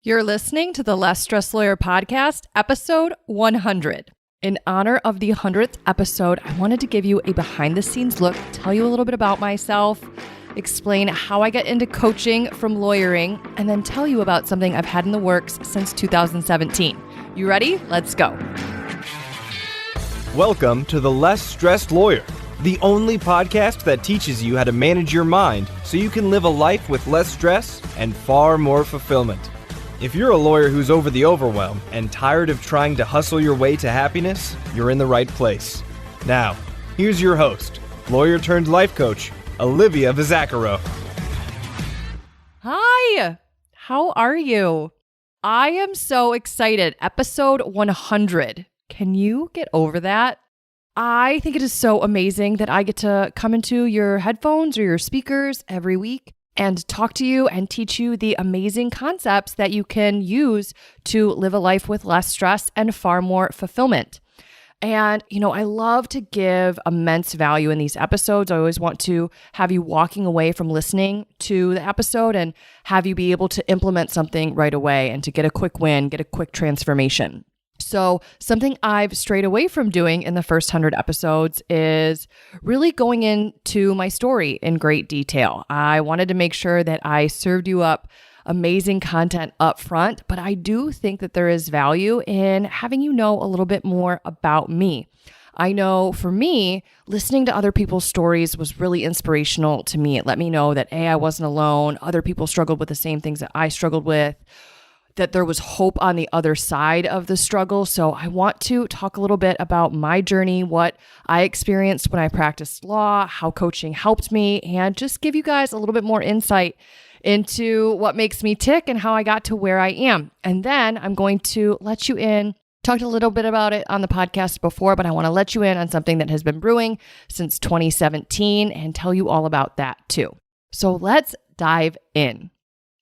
You're listening to the Less Stress Lawyer podcast, episode 100. In honor of the 100th episode, I wanted to give you a behind-the-scenes look, tell you a little bit about myself, explain how I got into coaching from lawyering, and then tell you about something I've had in the works since 2017. You ready? Let's go. Welcome to the Less Stressed Lawyer, the only podcast that teaches you how to manage your mind so you can live a life with less stress and far more fulfillment. If you're a lawyer who's over the overwhelm and tired of trying to hustle your way to happiness, you're in the right place. Now, here's your host, lawyer turned life coach, Olivia Vizzacaro. Hi, how are you? I am so excited. Episode 100. Can you get over that? I think it is so amazing that I get to come into your headphones or your speakers every week and talk to you and teach you the amazing concepts that you can use to live a life with less stress and far more fulfillment. And, I love to give immense value in these episodes. I always want to have you walking away from listening to the episode and have you be able to implement something right away and to get a quick win, get a quick transformation. So something I've strayed away from doing in the first 100 episodes is really going into my story in great detail. I wanted to make sure that I served you up amazing content up front, but I do think that there is value in having you know a little bit more about me. I know for me, listening to other people's stories was really inspirational to me. It let me know that I wasn't alone. Other people struggled with the same things that I struggled with, that there was hope on the other side of the struggle. So I want to talk a little bit about my journey, what I experienced when I practiced law, how coaching helped me, and just give you guys a little bit more insight into what makes me tick and how I got to where I am. And then I'm going to let you in, talked a little bit about it on the podcast before, but I want to let you in on something that has been brewing since 2017 and tell you all about that too. So let's dive in.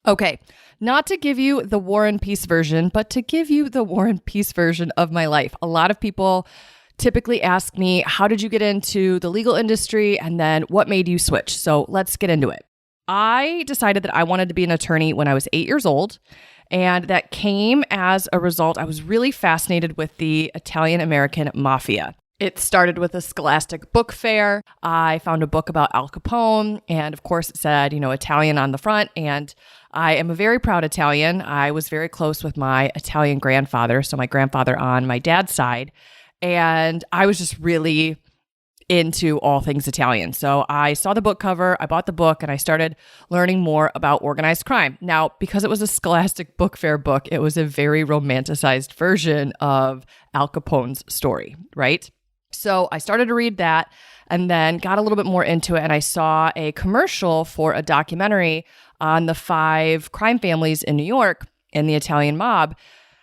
Okay, not to give you the War and Peace version, but to give you the War and Peace version of my life. A lot of people typically ask me, how did you get into the legal industry? And then what made you switch? So let's get into it. I decided that I wanted to be an attorney when I was 8 years old. And that came as a result, I was really fascinated with the Italian-American mafia. It started with a Scholastic book fair. I found a book about Al Capone, and of course it said, Italian on the front, and I am a very proud Italian. I was very close with my Italian grandfather, so my grandfather on my dad's side, and I was just really into all things Italian. So I saw the book cover, I bought the book, and I started learning more about organized crime. Now, because it was a Scholastic book fair book, it was a very romanticized version of Al Capone's story, right? So I started to read that and then got a little bit more into it. And I saw a commercial for a documentary on the 5 crime families in New York in the Italian mob.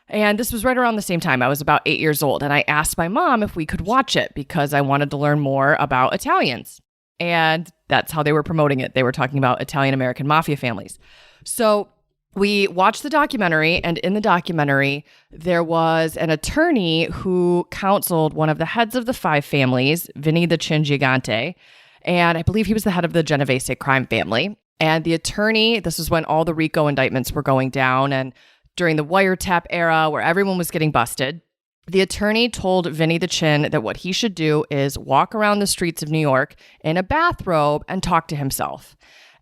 And this was right around the same time. I was about 8 years old. And I asked my mom if we could watch it because I wanted to learn more about Italians. And that's how they were promoting it. They were talking about Italian-American mafia families. So we watched the documentary, and in the documentary, there was an attorney who counseled one of the heads of the 5 families, Vinny the Chin Gigante, and I believe he was the head of the Genovese crime family. And the attorney, this is when all the RICO indictments were going down and during the wiretap era where everyone was getting busted, the attorney told Vinny the Chin that what he should do is walk around the streets of New York in a bathrobe and talk to himself.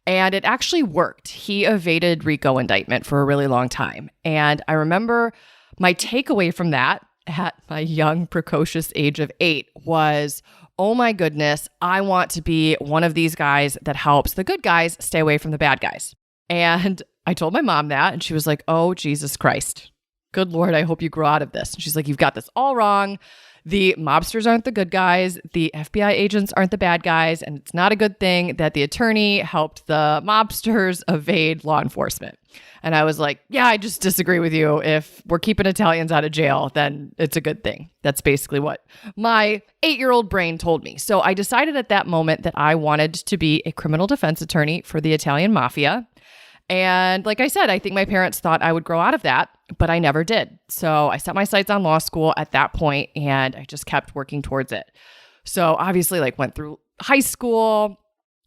And it actually worked. He evaded RICO indictment for a really long time. And I remember my takeaway from that at my young, precocious age of 8 was, oh my goodness, I want to be one of these guys that helps the good guys stay away from the bad guys. And I told my mom that, and she was like, oh, Jesus Christ. Good Lord, I hope you grow out of this. And she's like, you've got this all wrong. The mobsters aren't the good guys. The FBI agents aren't the bad guys. And it's not a good thing that the attorney helped the mobsters evade law enforcement. And I was like, yeah, I just disagree with you. If we're keeping Italians out of jail, then it's a good thing. That's basically what my 8-year-old brain told me. So I decided at that moment that I wanted to be a criminal defense attorney for the Italian mafia. And like I said, I think my parents thought I would grow out of that, but I never did. So I set my sights on law school at that point, and I just kept working towards it. So obviously, went through high school,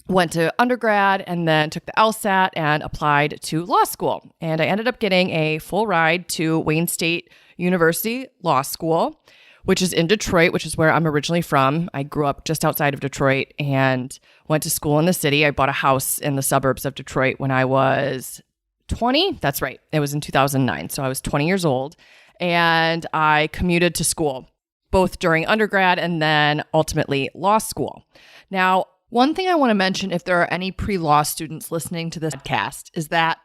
went to undergrad and then took the LSAT and applied to law school. And I ended up getting a full ride to Wayne State University Law School, which is in Detroit, which is where I'm originally from. I grew up just outside of Detroit and went to school in the city. I bought a house in the suburbs of Detroit when I was 20. That's right. It was in 2009. So I was 20 years old and I commuted to school, both during undergrad and then ultimately law school. Now, one thing I want to mention, if there are any pre-law students listening to this podcast, is that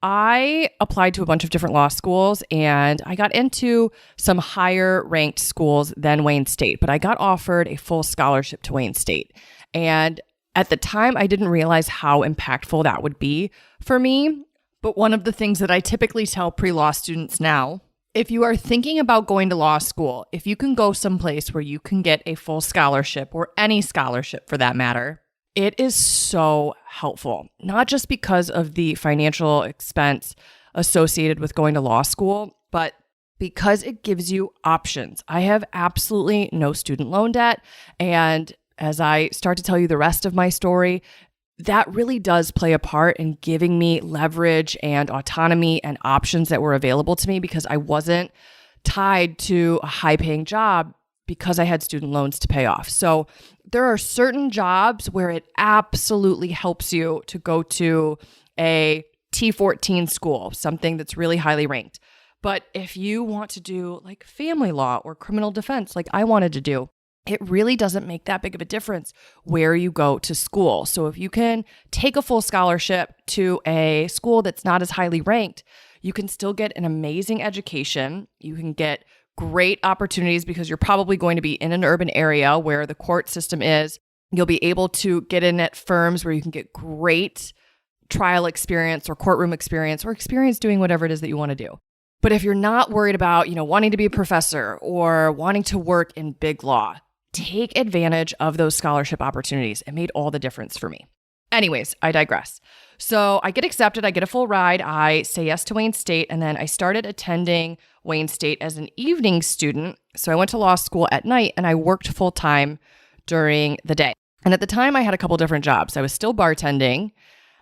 I applied to a bunch of different law schools and I got into some higher ranked schools than Wayne State, but I got offered a full scholarship to Wayne State. And at the time, I didn't realize how impactful that would be for me. But one of the things that I typically tell pre-law students now, if you are thinking about going to law school, if you can go someplace where you can get a full scholarship or any scholarship for that matter, it is so helpful, not just because of the financial expense associated with going to law school, but because it gives you options. I have absolutely no student loan debt. And as I start to tell you the rest of my story, that really does play a part in giving me leverage and autonomy and options that were available to me because I wasn't tied to a high-paying job because I had student loans to pay off. So there are certain jobs where it absolutely helps you to go to a T14 school, something that's really highly ranked. But if you want to do like family law or criminal defense, like I wanted to do, it really doesn't make that big of a difference where you go to school. So if you can take a full scholarship to a school that's not as highly ranked, you can still get an amazing education. You can get great opportunities because you're probably going to be in an urban area where the court system is. You'll be able to get in at firms where you can get great trial experience or courtroom experience or experience doing whatever it is that you want to do. But if you're not worried about, wanting to be a professor or wanting to work in big law, take advantage of those scholarship opportunities. It made all the difference for me. Anyways, I digress. So I get accepted. I get a full ride. I say yes to Wayne State. And then I started attending Wayne State as an evening student. So I went to law school at night and I worked full time during the day. And at the time, I had a couple different jobs. I was still bartending.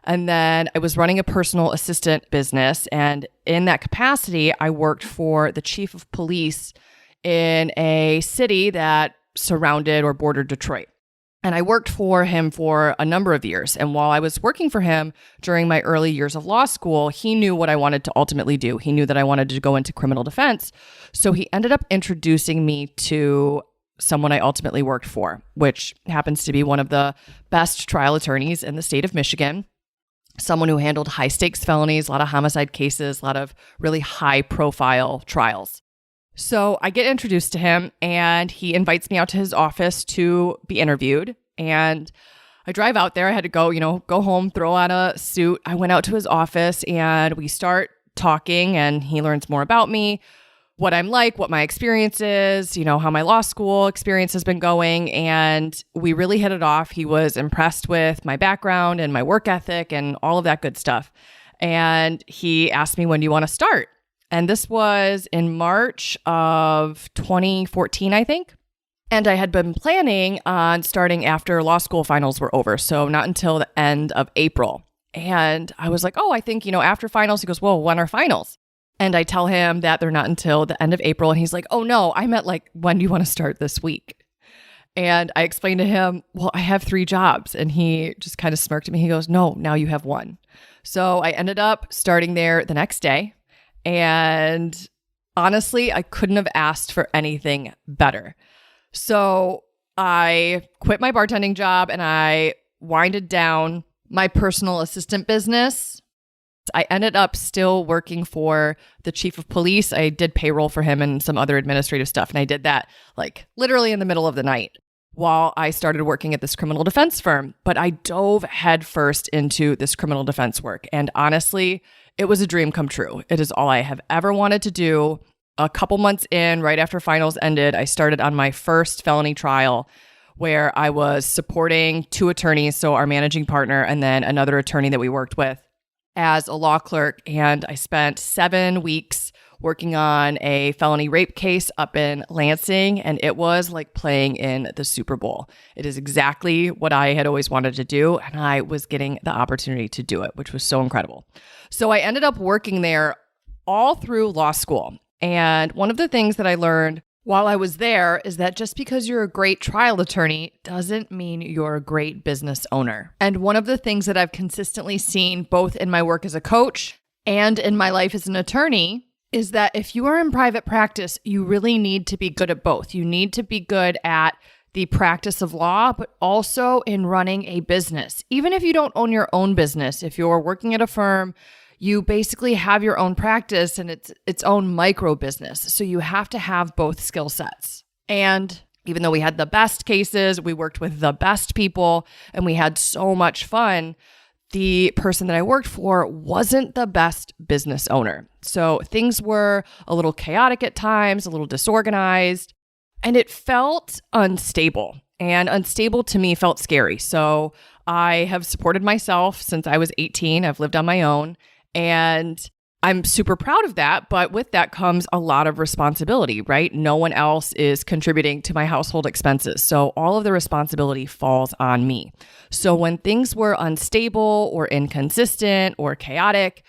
And then I was running a personal assistant business. And in that capacity, I worked for the chief of police in a city that surrounded or bordered Detroit. And I worked for him for a number of years. And while I was working for him during my early years of law school, he knew what I wanted to ultimately do. He knew that I wanted to go into criminal defense. So he ended up introducing me to someone I ultimately worked for, which happens to be one of the best trial attorneys in the state of Michigan. Someone who handled high stakes felonies, a lot of homicide cases, a lot of really high profile trials. So I get introduced to him and he invites me out to his office to be interviewed. And I drive out there. I had to go home, throw on a suit. I went out to his office and we start talking and he learns more about me, what I'm like, what my experience is, how my law school experience has been going. And we really hit it off. He was impressed with my background and my work ethic and all of that good stuff. And he asked me, when do you want to start? And this was in March of 2014, I think. And I had been planning on starting after law school finals were over. So not until the end of April. And I was like, I think, after finals. He goes, well, when are finals? And I tell him that they're not until the end of April. And he's like, oh no, I meant when do you want to start this week? And I explained to him, well, I have 3 jobs. And he just kind of smirked at me. He goes, no, now you have 1. So I ended up starting there the next day. And honestly, I couldn't have asked for anything better. So I quit my bartending job and I winded down my personal assistant business. I ended up still working for the chief of police. I did payroll for him and some other administrative stuff. And I did that literally in the middle of the night while I started working at this criminal defense firm. But I dove headfirst into this criminal defense work. And honestly, it was a dream come true. It is all I have ever wanted to do. A couple months in, right after finals ended, I started on my first felony trial where I was supporting 2 attorneys, so our managing partner and then another attorney that we worked with as a law clerk. And I spent 7 weeks working on a felony rape case up in Lansing, and it was like playing in the Super Bowl. It is exactly what I had always wanted to do, and I was getting the opportunity to do it, which was so incredible. So I ended up working there all through law school. And one of the things that I learned while I was there is that just because you're a great trial attorney doesn't mean you're a great business owner. And one of the things that I've consistently seen both in my work as a coach and in my life as an attorney is that if you are in private practice, you really need to be good at both. You need to be good at the practice of law, but also in running a business. Even if you don't own your own business, if you're working at a firm, you basically have your own practice and it's its own micro business. So you have to have both skill sets. And even though we had the best cases, we worked with the best people, and we had so much fun, the person that I worked for wasn't the best business owner. So things were a little chaotic at times, a little disorganized, and it felt unstable. And unstable to me felt scary. So I have supported myself since I was 18. I've lived on my own. And I'm super proud of that, but with that comes a lot of responsibility, right? No one else is contributing to my household expenses. So all of the responsibility falls on me. So when things were unstable or inconsistent or chaotic,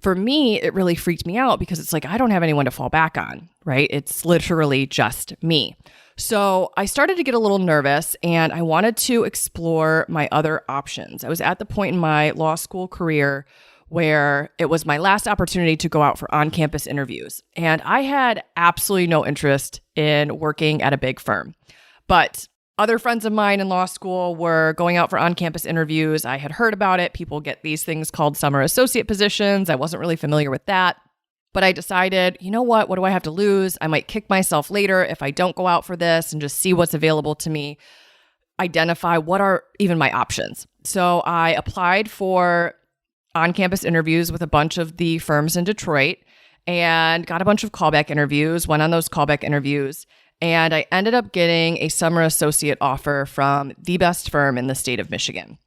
for me, it really freaked me out because it's like, I don't have anyone to fall back on, right? It's literally just me. So I started to get a little nervous and I wanted to explore my other options. I was at the point in my law school career where it was my last opportunity to go out for on-campus interviews. And I had absolutely no interest in working at a big firm. But other friends of mine in law school were going out for on-campus interviews. I had heard about it. People get these things called summer associate positions. I wasn't really familiar with that. But I decided, you know what do I have to lose? I might kick myself later if I don't go out for this and just see what's available to me, identify what are even my options. So I applied for on-campus interviews with a bunch of the firms in Detroit and got a bunch of callback interviews, went on those callback interviews, and I ended up getting a summer associate offer from the best firm in the state of Michigan.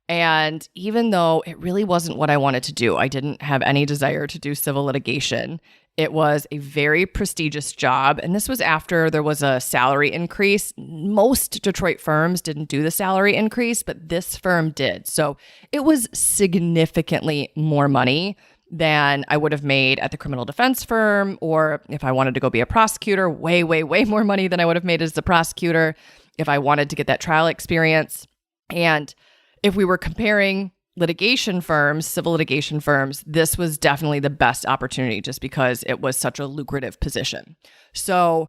And even though it really wasn't what I wanted to do, I didn't have any desire to do civil litigation. It was a very prestigious job. And this was after there was a salary increase. Most Detroit firms didn't do the salary increase, but this firm did. So it was significantly more money than I would have made at the criminal defense firm, or if I wanted to go be a prosecutor, way, way, way more money than I would have made as a prosecutor if I wanted to get that trial experience. And if we were comparing litigation firms, civil litigation firms, this was definitely the best opportunity just because it was such a lucrative position. So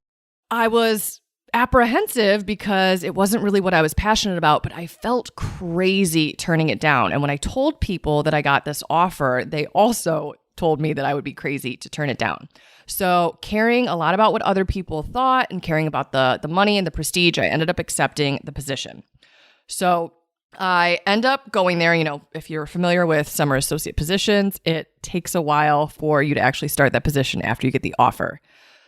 I was apprehensive because it wasn't really what I was passionate about, but I felt crazy turning it down. And when I told people that I got this offer, they also told me that I would be crazy to turn it down. So caring a lot about what other people thought and caring about the money and the prestige, I ended up accepting the position. So I end up going there. You know, if you're familiar with summer associate positions, it takes a while for you to actually start that position after you get the offer.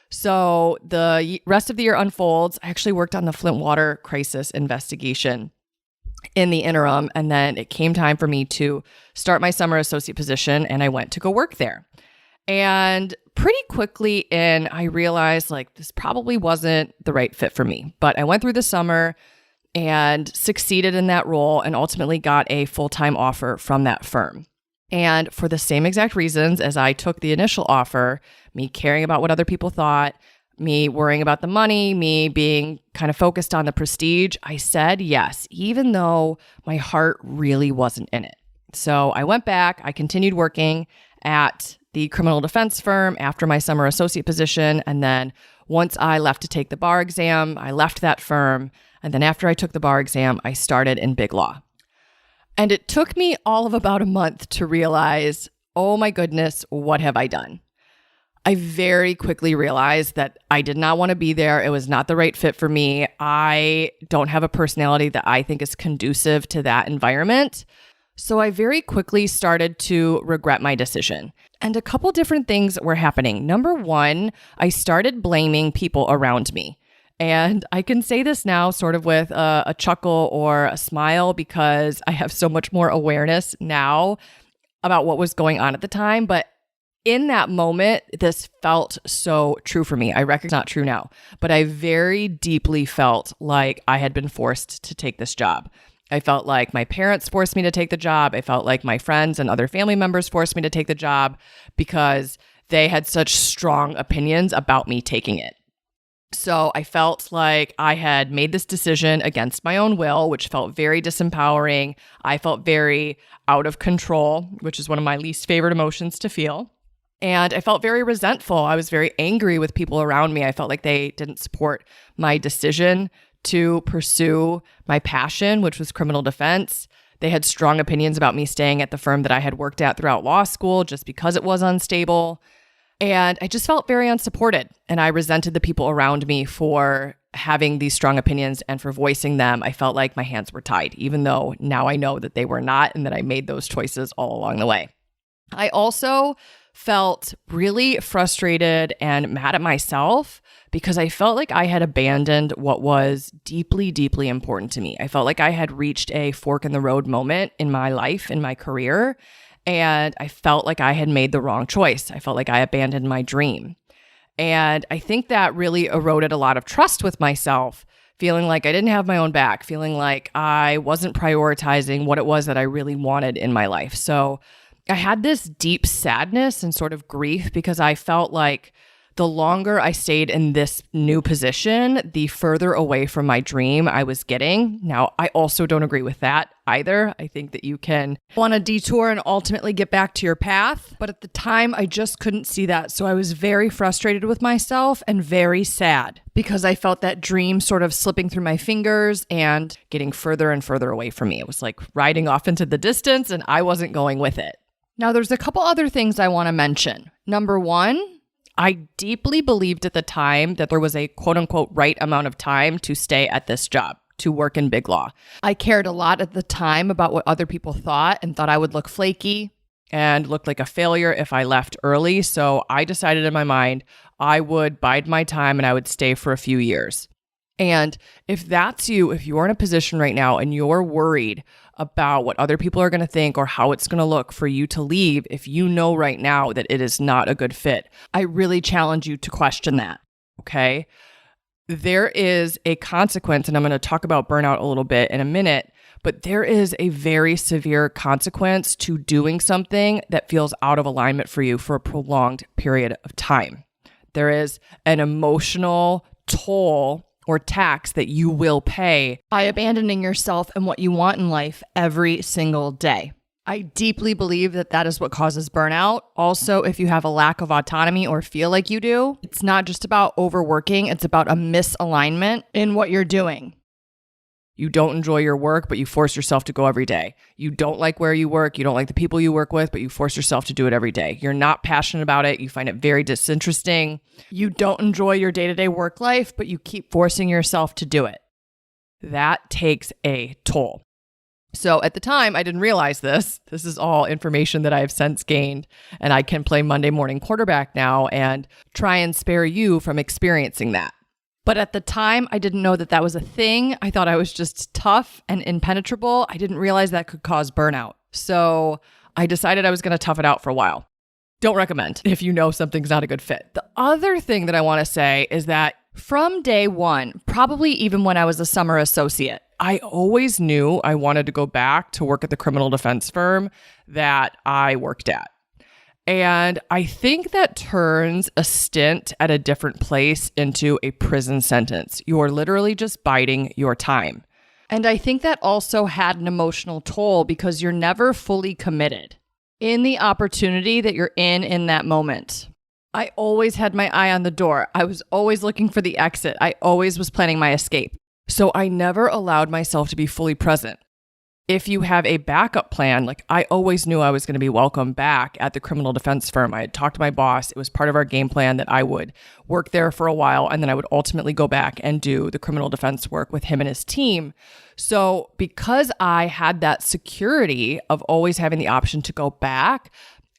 So the rest of the year unfolds. I actually worked on the Flint water crisis investigation in the interim. And then it came time for me to start my summer associate position, and I went to go work there. And pretty quickly I realized like this probably wasn't the right fit for me. But I went through the summer and succeeded in that role and ultimately got a full-time offer from that firm. And for the same exact reasons as I took the initial offer, me caring about what other people thought, me worrying about the money, me being kind of focused on the prestige, I said yes, even though my heart really wasn't in it. So I went back, I continued working at the criminal defense firm after my summer associate position. And then once I left to take the bar exam, I left that firm. And then after I took the bar exam, I started in big law. And it took me all of about a month to realize, oh my goodness, what have I done? I very quickly realized that I did not want to be there. It was not the right fit for me. I don't have a personality that I think is conducive to that environment. So I very quickly started to regret my decision. And a couple different things were happening. Number one, I started blaming people around me. And I can say this now sort of with a chuckle or a smile because I have so much more awareness now about what was going on at the time. But In that moment, this felt so true for me. I recognize it's not true now, but I very deeply felt like I had been forced to take this job. I felt like my parents forced me to take the job. I felt like my friends and other family members forced me to take the job because they had such strong opinions about me taking it. So I felt like I had made this decision against my own will, which felt very disempowering. I felt very out of control, which is one of my least favorite emotions to feel. And I felt very resentful. I was very angry with people around me. I felt like they didn't support my decision to pursue my passion, which was criminal defense. They had strong opinions about me staying at the firm that I had worked at throughout law school just because it was unstable. And I just felt very unsupported. And I resented the people around me for having these strong opinions and for voicing them. I felt like my hands were tied, even though now I know that they were not and that I made those choices all along the way. I also felt really frustrated and mad at myself because I felt like I had abandoned what was deeply, deeply important to me. I felt like I had reached a fork in the road moment in my life, in my career, and I felt like I had made the wrong choice. I felt like I abandoned my dream. And I think that really eroded a lot of trust with myself, feeling like I didn't have my own back, feeling like I wasn't prioritizing what it was that I really wanted in my life. So I had this deep sadness and sort of grief because I felt like the longer I stayed in this new position, the further away from my dream I was getting. Now, I also don't agree with that either. I think that you can go on a detour and ultimately get back to your path. But at the time, I just couldn't see that. So I was very frustrated with myself and very sad because I felt that dream sort of slipping through my fingers and getting further and further away from me. It was like riding off into the distance and I wasn't going with it. Now, there's a couple other things I want to mention. Number one, I deeply believed at the time that there was a quote unquote right amount of time to stay at this job, to work in big law. I cared a lot at the time about what other people thought and thought I would look flaky and look like a failure if I left early. So I decided in my mind I would bide my time and I would stay for a few years. And if that's you, if you're in a position right now and you're worried about what other people are going to think or how it's going to look for you to leave, if you know right now that it is not a good fit, I really challenge you to question that, okay? There is a consequence, and I'm going to talk about burnout a little bit in a minute, but there is a very severe consequence to doing something that feels out of alignment for you for a prolonged period of time. There is an emotional toll or tax that you will pay by abandoning yourself and what you want in life every single day. I deeply believe that that is what causes burnout. Also, if you have a lack of autonomy or feel like you do, it's not just about overworking, it's about a misalignment in what you're doing. You don't enjoy your work, but you force yourself to go every day. You don't like where you work. You don't like the people you work with, but you force yourself to do it every day. You're not passionate about it. You find it very disinteresting. You don't enjoy your day-to-day work life, but you keep forcing yourself to do it. That takes a toll. So at the time, I didn't realize this. This is all information that I have since gained, and I can play Monday morning quarterback now and try and spare you from experiencing that. But at the time, I didn't know that that was a thing. I thought I was just tough and impenetrable. I didn't realize that could cause burnout. So I decided I was going to tough it out for a while. Don't recommend if you know something's not a good fit. The other thing that I want to say is that from day one, probably even when I was a summer associate, I always knew I wanted to go back to work at the criminal defense firm that I worked at. And I think that turns a stint at a different place into a prison sentence. You're literally just biding your time. And I think that also had an emotional toll because you're never fully committed in the opportunity that you're in that moment. I always had my eye on the door. I was always looking for the exit. I always was planning my escape. So I never allowed myself to be fully present. If you have a backup plan, like I always knew I was going to be welcome back at the criminal defense firm. I had talked to my boss. It was part of our game plan that I would work there for a while and then I would ultimately go back and do the criminal defense work with him and his team. So because I had that security of always having the option to go back,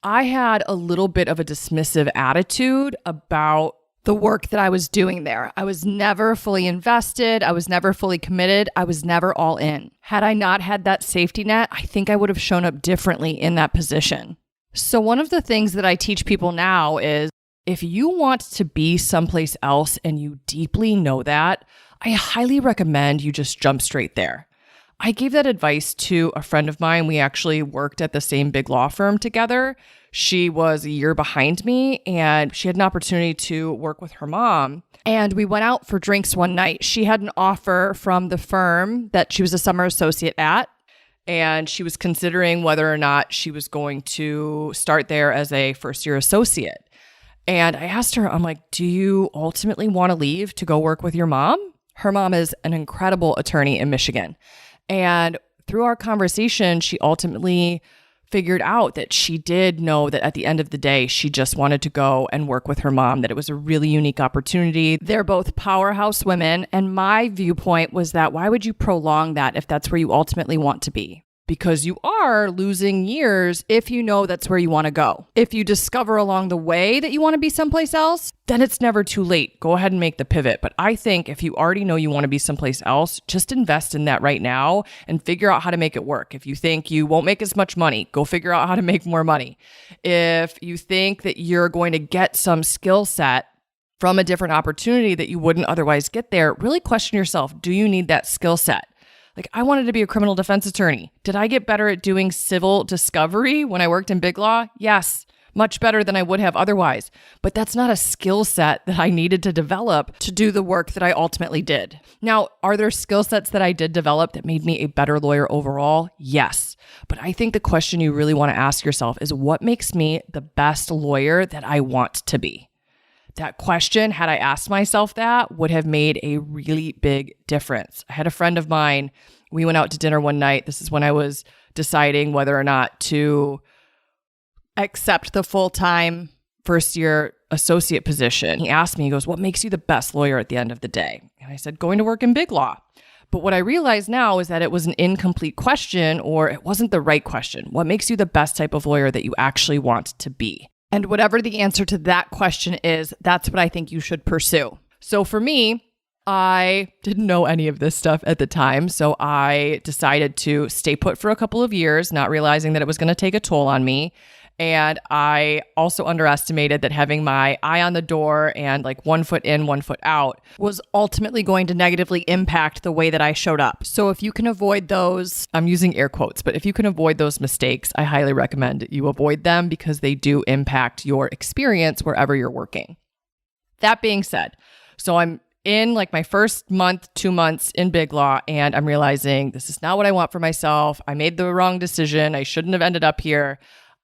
I had a little bit of a dismissive attitude about the work that I was doing there. I was never fully invested. I was never fully committed. I was never all in. Had I not had that safety net, I think I would have shown up differently in that position. So one of the things that I teach people now is if you want to be someplace else and you deeply know that, I highly recommend you just jump straight there. I gave that advice to a friend of mine. We actually worked at the same big law firm together. She was a year behind me and she had an opportunity to work with her mom. And we went out for drinks one night. She had an offer from the firm that she was a summer associate at. And she was considering whether or not she was going to start there as a first-year associate. And I asked her, I'm like, do you ultimately want to leave to go work with your mom? Her mom is an incredible attorney in Michigan. And through our conversation, she ultimately figured out that she did know that at the end of the day, she just wanted to go and work with her mom, that it was a really unique opportunity. They're both powerhouse women. And my viewpoint was that why would you prolong that if that's where you ultimately want to be? Because you are losing years if you know that's where you want to go. If you discover along the way that you want to be someplace else, then it's never too late. Go ahead and make the pivot. But I think if you already know you want to be someplace else, just invest in that right now and figure out how to make it work. If you think you won't make as much money, go figure out how to make more money. If you think that you're going to get some skill set from a different opportunity that you wouldn't otherwise get there, really question yourself, do you need that skill set? Like, I wanted to be a criminal defense attorney. Did I get better at doing civil discovery when I worked in big law? Yes, much better than I would have otherwise. But that's not a skill set that I needed to develop to do the work that I ultimately did. Now, are there skill sets that I did develop that made me a better lawyer overall? Yes. But I think the question you really want to ask yourself is, what makes me the best lawyer that I want to be? That question, had I asked myself that, would have made a really big difference. I had a friend of mine, we went out to dinner one night. This is when I was deciding whether or not to accept the full-time first-year associate position. He asked me, he goes, what makes you the best lawyer at the end of the day? And I said, going to work in big law. But what I realize now is that it was an incomplete question, or it wasn't the right question. What makes you the best type of lawyer that you actually want to be? And whatever the answer to that question is, that's what I think you should pursue. So for me, I didn't know any of this stuff at the time. So I decided to stay put for a couple of years, not realizing that it was going to take a toll on me. And I also underestimated that having my eye on the door and like 1 foot in, 1 foot out was ultimately going to negatively impact the way that I showed up. So if you can avoid those, I'm using air quotes, but if you can avoid those mistakes, I highly recommend you avoid them because they do impact your experience wherever you're working. That being said, so I'm in like my first month, 2 months in big law, and I'm realizing this is not what I want for myself. I made the wrong decision. I shouldn't have ended up here.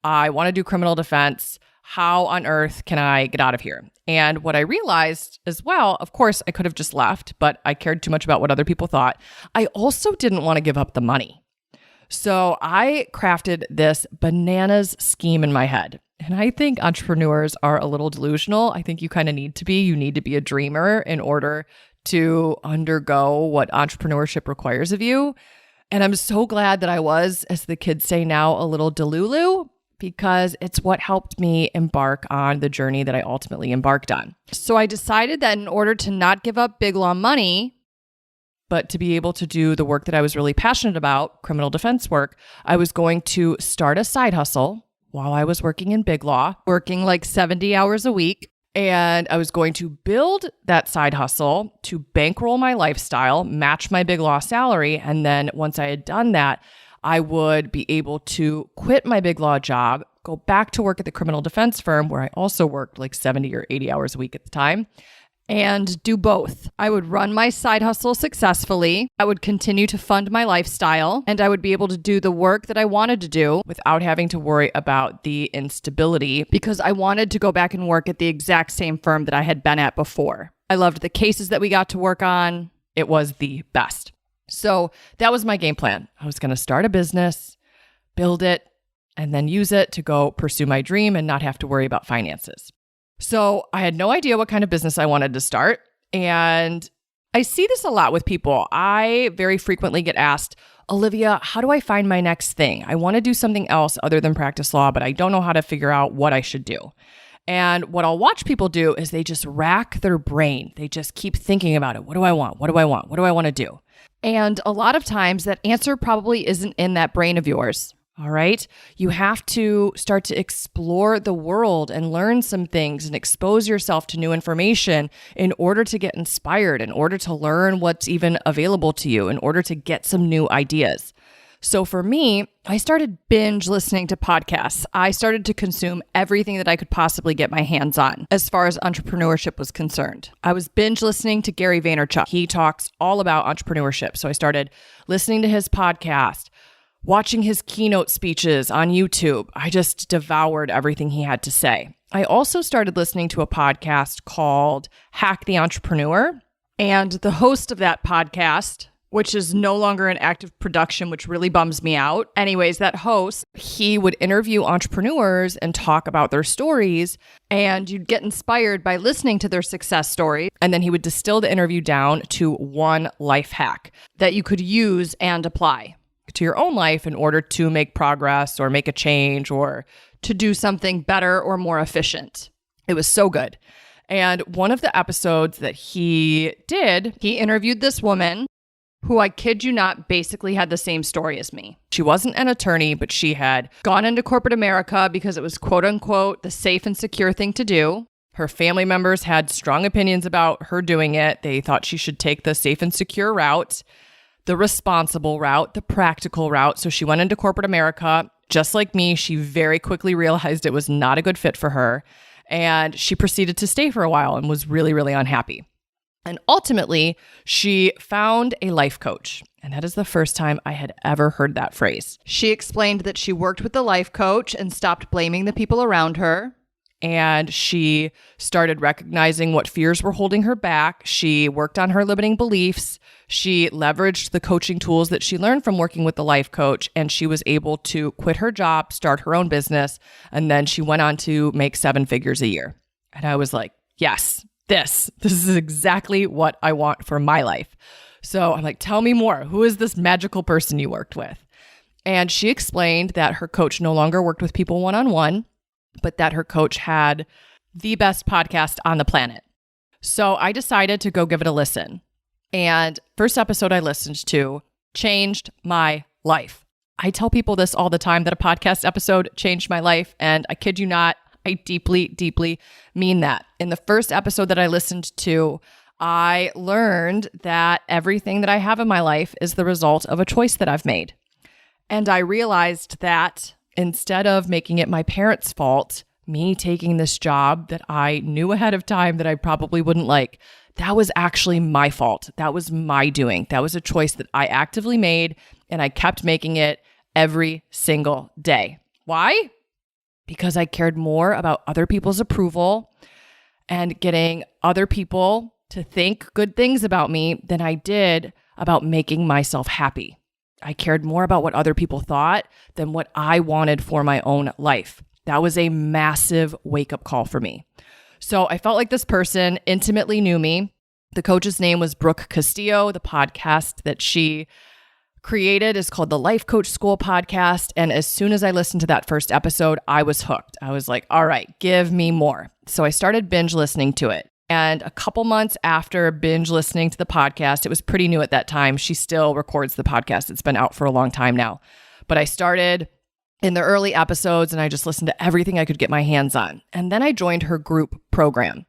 I want to do criminal defense. How on earth can I get out of here? And what I realized as well, of course, I could have just left, but I cared too much about what other people thought. I also didn't want to give up the money. So I crafted this bananas scheme in my head. And I think entrepreneurs are a little delusional. I think you kind of need to be. You need to be a dreamer in order to undergo what entrepreneurship requires of you. And I'm so glad that I was, as the kids say now, a little delulu, because it's what helped me embark on the journey that I ultimately embarked on. So I decided that in order to not give up big law money, but to be able to do the work that I was really passionate about, criminal defense work, I was going to start a side hustle while I was working in big law, working like 70 hours a week. And I was going to build that side hustle to bankroll my lifestyle, match my big law salary. And then once I had done that, I would be able to quit my big law job, go back to work at the criminal defense firm where I also worked like 70 or 80 hours a week at the time, and do both. I would run my side hustle successfully. I would continue to fund my lifestyle, and I would be able to do the work that I wanted to do without having to worry about the instability, because I wanted to go back and work at the exact same firm that I had been at before. I loved the cases that we got to work on. It was the best. So that was my game plan. I was going to start a business, build it, and then use it to go pursue my dream and not have to worry about finances. So I had no idea what kind of business I wanted to start. And I see this a lot with people. I very frequently get asked, Olivia, how do I find my next thing? I want to do something else other than practice law, but I don't know how to figure out what I should do. And what I'll watch people do is they just rack their brain. They just keep thinking about it. What do I want? What do I want? What do I want to do? And a lot of times that answer probably isn't in that brain of yours. All right. You have to start to explore the world and learn some things and expose yourself to new information in order to get inspired, in order to learn what's even available to you, in order to get some new ideas. So for me, I started binge listening to podcasts. I started to consume everything that I could possibly get my hands on as far as entrepreneurship was concerned. I was binge listening to Gary Vaynerchuk. He talks all about entrepreneurship. So I started listening to his podcast, watching his keynote speeches on YouTube. I just devoured everything he had to say. I also started listening to a podcast called Hack the Entrepreneur. And the host of that podcast, which is no longer in active production, which really bums me out. Anyways, that host, he would interview entrepreneurs and talk about their stories, and you'd get inspired by listening to their success story. And then he would distill the interview down to one life hack that you could use and apply to your own life in order to make progress or make a change or to do something better or more efficient. It was so good. And one of the episodes that he did, he interviewed this woman who, I kid you not, basically had the same story as me. She wasn't an attorney, but she had gone into corporate America because it was quote unquote the safe and secure thing to do. Her family members had strong opinions about her doing it. They thought she should take the safe and secure route, the responsible route, the practical route. So she went into corporate America. Just like me, she very quickly realized it was not a good fit for her. And she proceeded to stay for a while and was really, really unhappy. And ultimately, she found a life coach. And that is the first time I had ever heard that phrase. She explained that she worked with the life coach and stopped blaming the people around her. And she started recognizing what fears were holding her back. She worked on her limiting beliefs. She leveraged the coaching tools that she learned from working with the life coach, and she was able to quit her job, start her own business, and then she went on to make 7 figures a year. And I was like, yes, this is exactly what I want for my life. So I'm like, tell me more. Who is this magical person you worked with? And she explained that her coach no longer worked with people one-on-one, but that her coach had the best podcast on the planet. So I decided to go give it a listen. And first episode I listened to changed my life. I tell people this all the time, that a podcast episode changed my life. And I kid you not, I deeply, deeply mean that. In the first episode that I listened to, I learned that everything that I have in my life is the result of a choice that I've made. And I realized that instead of making it my parents' fault, me taking this job that I knew ahead of time that I probably wouldn't like, that was actually my fault. That was my doing. That was a choice that I actively made, and I kept making it every single day. Why? Because I cared more about other people's approval and getting other people to think good things about me than I did about making myself happy. I cared more about what other people thought than what I wanted for my own life. That was a massive wake-up call for me. So I felt like this person intimately knew me. The coach's name was Brooke Castillo. The podcast that she created is called the Life Coach School Podcast. And as soon as I listened to that first episode, I was hooked. I was like, all right, give me more. So I started binge listening to it. And a couple months after binge listening to the podcast, it was pretty new at that time. She still records the podcast. It's been out for a long time now. But I started in the early episodes and I just listened to everything I could get my hands on. And then I joined her group program.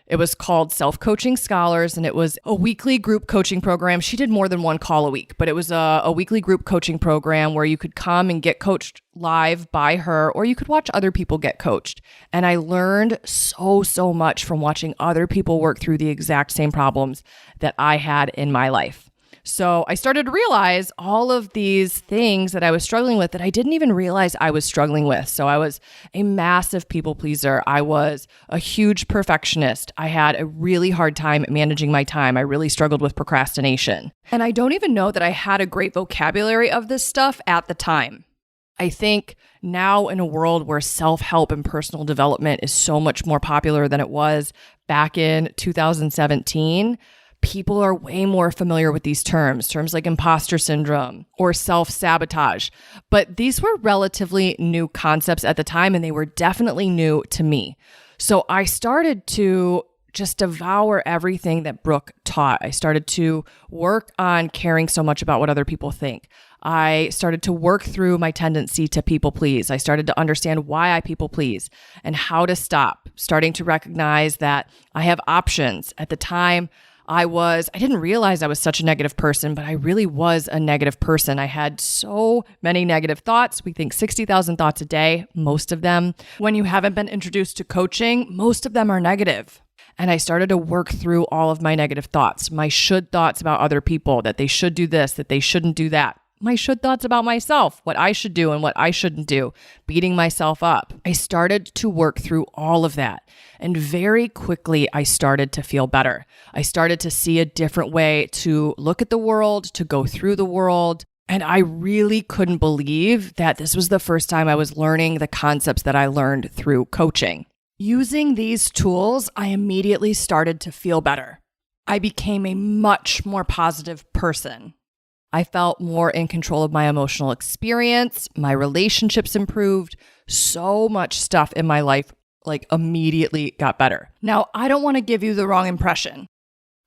It was called Self-Coaching Scholars, and it was a weekly group coaching program. She did more than one call a week, but it was a weekly group coaching program where you could come and get coached live by her, or you could watch other people get coached. And I learned so much from watching other people work through the exact same problems that I had in my life. So I started to realize all of these things that I was struggling with that I didn't even realize I was struggling with. So I was a massive people pleaser. I was a huge perfectionist. I had a really hard time managing my time. I really struggled with procrastination. And I don't even know that I had a great vocabulary of this stuff at the time. I think now in a world where self-help and personal development is so much more popular than it was back in 2017, people are way more familiar with these terms like imposter syndrome or self-sabotage. But these were relatively new concepts at the time, and they were definitely new to me. So I started to just devour everything that Brooke taught. I started to work on caring so much about what other people think. I started to work through my tendency to people please. I started to understand why I people please and how to stop, starting to recognize that I have options. At the time, I didn't realize I was such a negative person, but I really was a negative person. I had so many negative thoughts. We think 60,000 thoughts a day, most of them. When you haven't been introduced to coaching, most of them are negative. And I started to work through all of my negative thoughts, my should thoughts about other people, that they should do this, that they shouldn't do that. My should thoughts about myself, what I should do and what I shouldn't do, beating myself up. I started to work through all of that. And very quickly, I started to feel better. I started to see a different way to look at the world, to go through the world. And I really couldn't believe that this was the first time I was learning the concepts that I learned through coaching. Using these tools, I immediately started to feel better. I became a much more positive person. I felt more in control of my emotional experience. My relationships improved. So much stuff in my life immediately got better. Now, I don't want to give you the wrong impression.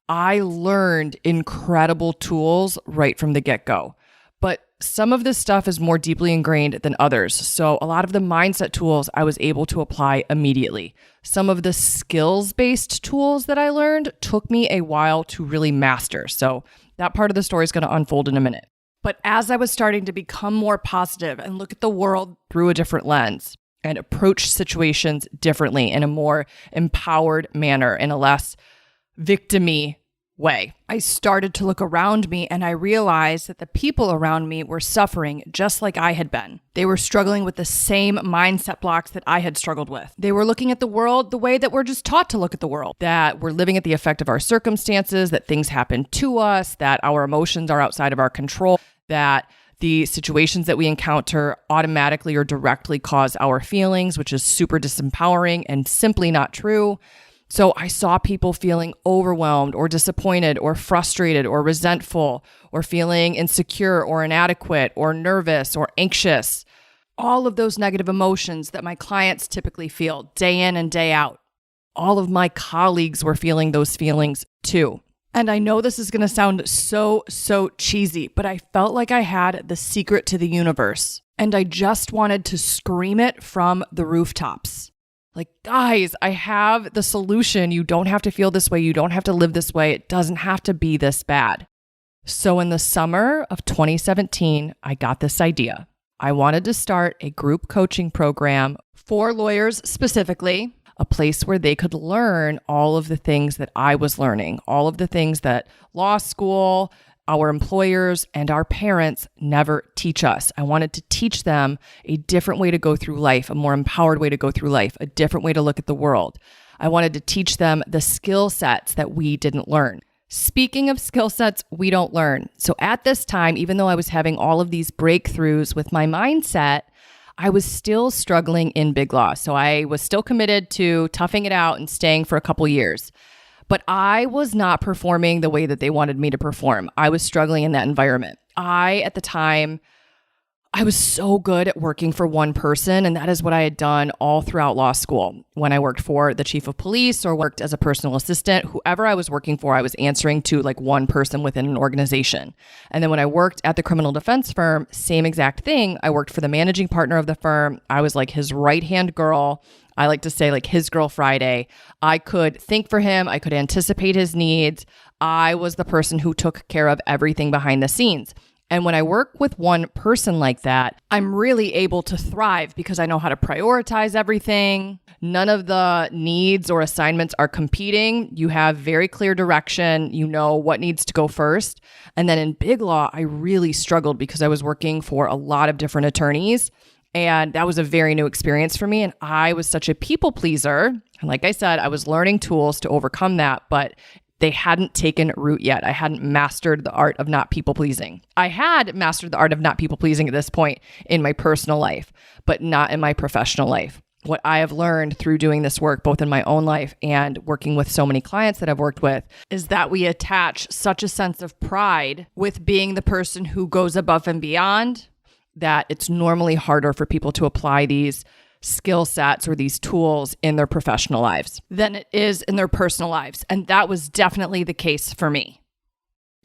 I learned incredible tools right from the get-go. But some of this stuff is more deeply ingrained than others. So a lot of the mindset tools I was able to apply immediately. Some of the skills-based tools that I learned took me a while to really master. So that part of the story is going to unfold in a minute. But as I was starting to become more positive and look at the world through a different lens and approach situations differently in a more empowered manner, in a less victim-y way, I started to look around me and I realized that the people around me were suffering just like I had been. They were struggling with the same mindset blocks that I had struggled with. They were looking at the world the way that we're just taught to look at the world, that we're living at the effect of our circumstances, that things happen to us, that our emotions are outside of our control, that the situations that we encounter automatically or directly cause our feelings, which is super disempowering and simply not true. So I saw people feeling overwhelmed or disappointed or frustrated or resentful or feeling insecure or inadequate or nervous or anxious. All of those negative emotions that my clients typically feel day in and day out. All of my colleagues were feeling those feelings too. And I know this is going to sound so cheesy, but I felt like I had the secret to the universe. And I just wanted to scream it from the rooftops. Like, guys, I have the solution. You don't have to feel this way. You don't have to live this way. It doesn't have to be this bad. So in the summer of 2017, I got this idea. I wanted to start a group coaching program for lawyers specifically, a place where they could learn all of the things that I was learning, all of the things that law school, our employers, and our parents never teach us. I wanted to teach them a different way to go through life, a more empowered way to go through life, a different way to look at the world. I wanted to teach them the skill sets that we didn't learn. Speaking of skill sets we don't learn. So at this time, even though I was having all of these breakthroughs with my mindset, I was still struggling in big law. So I was still committed to toughing it out and staying for a couple years. But I was not performing the way that they wanted me to perform. I was struggling in that environment. At the time, I was so good at working for one person, and that is what I had done all throughout law school. When I worked for the chief of police or worked as a personal assistant, whoever I was working for, I was answering to like one person within an organization. And then when I worked at the criminal defense firm, same exact thing. I worked for the managing partner of the firm. I was like his right-hand girl. I like to say like his girl Friday. I could think for him. I could anticipate his needs. I was the person who took care of everything behind the scenes. And when I work with one person like that, I'm really able to thrive because I know how to prioritize everything. None of the needs or assignments are competing. You have very clear direction. You know what needs to go first. And then in big law, I really struggled because I was working for a lot of different attorneys. And that was a very new experience for me. And I was such a people pleaser. And like I said, I was learning tools to overcome that, but they hadn't taken root yet. I hadn't mastered the art of not people pleasing. I had mastered the art of not people pleasing at this point in my personal life, but not in my professional life. What I have learned through doing this work, both in my own life and working with so many clients that I've worked with, is that we attach such a sense of pride with being the person who goes above and beyond that it's normally harder for people to apply these skill sets or these tools in their professional lives than it is in their personal lives. And that was definitely the case for me.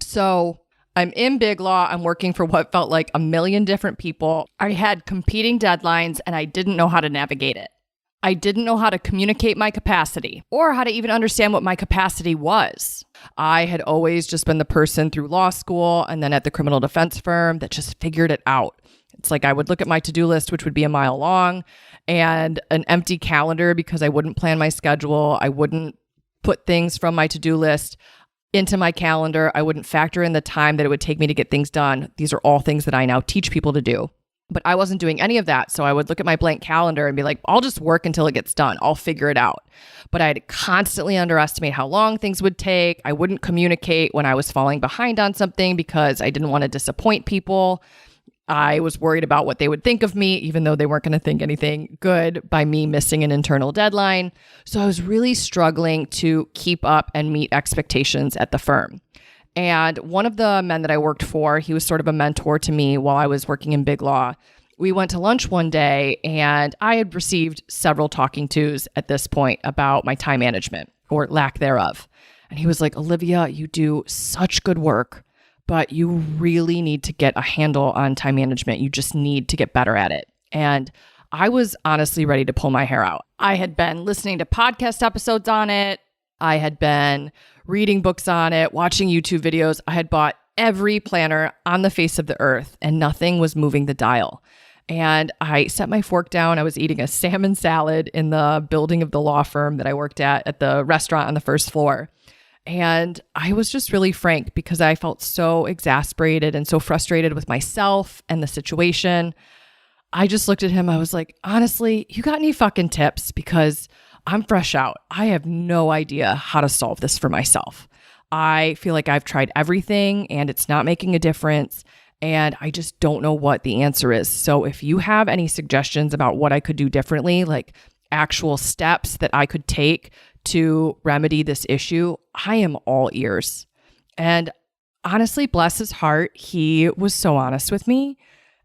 So I'm in big law. I'm working for what felt like a million different people. I had competing deadlines and I didn't know how to navigate it. I didn't know how to communicate my capacity or how to even understand what my capacity was. I had always just been the person through law school and then at the criminal defense firm that just figured it out. It's like I would look at my to-do list, which would be a mile long, and an empty calendar because I wouldn't plan my schedule. I wouldn't put things from my to-do list into my calendar. I wouldn't factor in the time that it would take me to get things done. These are all things that I now teach people to do. But I wasn't doing any of that. So I would look at my blank calendar and be like, I'll just work until it gets done. I'll figure it out. But I'd constantly underestimate how long things would take. I wouldn't communicate when I was falling behind on something because I didn't want to disappoint people. I was worried about what they would think of me, even though they weren't going to think anything good by me missing an internal deadline. So I was really struggling to keep up and meet expectations at the firm. And one of the men that I worked for, he was sort of a mentor to me while I was working in big law. We went to lunch one day and I had received several talking tos at this point about my time management or lack thereof. And he was like, Olivia, you do such good work, but you really need to get a handle on time management. You just need to get better at it. And I was honestly ready to pull my hair out. I had been listening to podcast episodes on it. I had been reading books on it, watching YouTube videos. I had bought every planner on the face of the earth and nothing was moving the dial. And I set my fork down. I was eating a salmon salad in the building of the law firm that I worked at the restaurant on the first floor. And I was just really frank because I felt so exasperated and so frustrated with myself and the situation. I just looked at him. I was like, honestly, you got any fucking tips? Because I'm fresh out. I have no idea how to solve this for myself. I feel like I've tried everything and it's not making a difference. And I just don't know what the answer is. So if you have any suggestions about what I could do differently, like actual steps that I could take to remedy this issue, I am all ears. And honestly, bless his heart, he was so honest with me.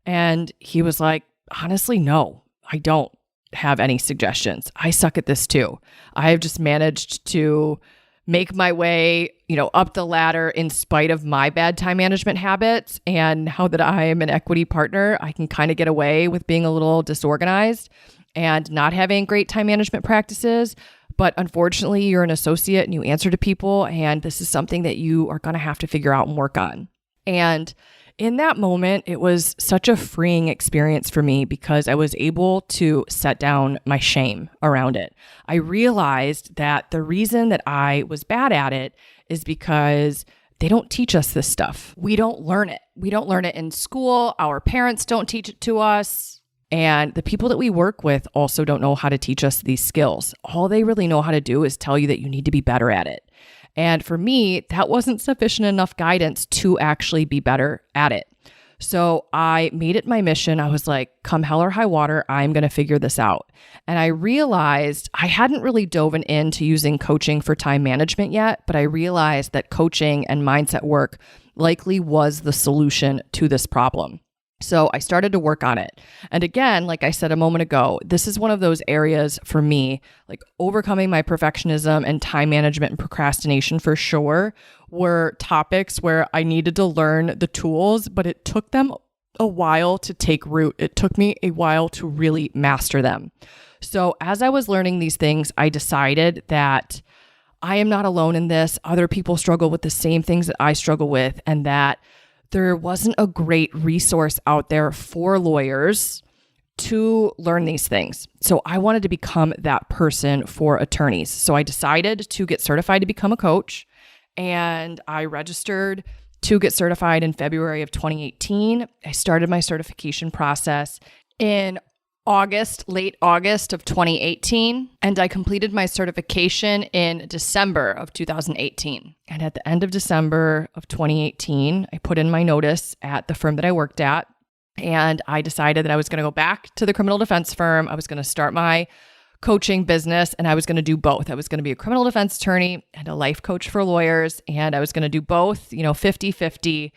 And he was like, honestly, no, I don't have any suggestions. I suck at this too. I have just managed to make my way, up the ladder in spite of my bad time management habits. And now that I am an equity partner, I can kind of get away with being a little disorganized and not having great time management practices. But unfortunately, you're an associate and you answer to people, and this is something that you are going to have to figure out and work on. And in that moment, it was such a freeing experience for me because I was able to set down my shame around it. I realized that the reason that I was bad at it is because they don't teach us this stuff. We don't learn it. We don't learn it in school. Our parents don't teach it to us. And the people that we work with also don't know how to teach us these skills. All they really know how to do is tell you that you need to be better at it. And for me, that wasn't sufficient enough guidance to actually be better at it. So I made it my mission. I was like, come hell or high water, I'm going to figure this out. And I realized I hadn't really dove into using coaching for time management yet, but I realized that coaching and mindset work likely was the solution to this problem. So I started to work on it. And again, like I said a moment ago, this is one of those areas for me, like overcoming my perfectionism and time management and procrastination for sure, were topics where I needed to learn the tools, but it took them a while to take root. It took me a while to really master them. So as I was learning these things, I decided that I am not alone in this. Other people struggle with the same things that I struggle with, and that there wasn't a great resource out there for lawyers to learn these things. So I wanted to become that person for attorneys. So I decided to get certified to become a coach, and I registered to get certified in February of 2018. I started my certification process in late August of 2018, and I completed my certification in December of 2018. And at the end of December of 2018, I put in my notice at the firm that I worked at, and I decided that I was going to go back to the criminal defense firm. I was going to start my coaching business, and I was going to do both. I was going to be a criminal defense attorney and a life coach for lawyers, and I was going to do both, 50-50.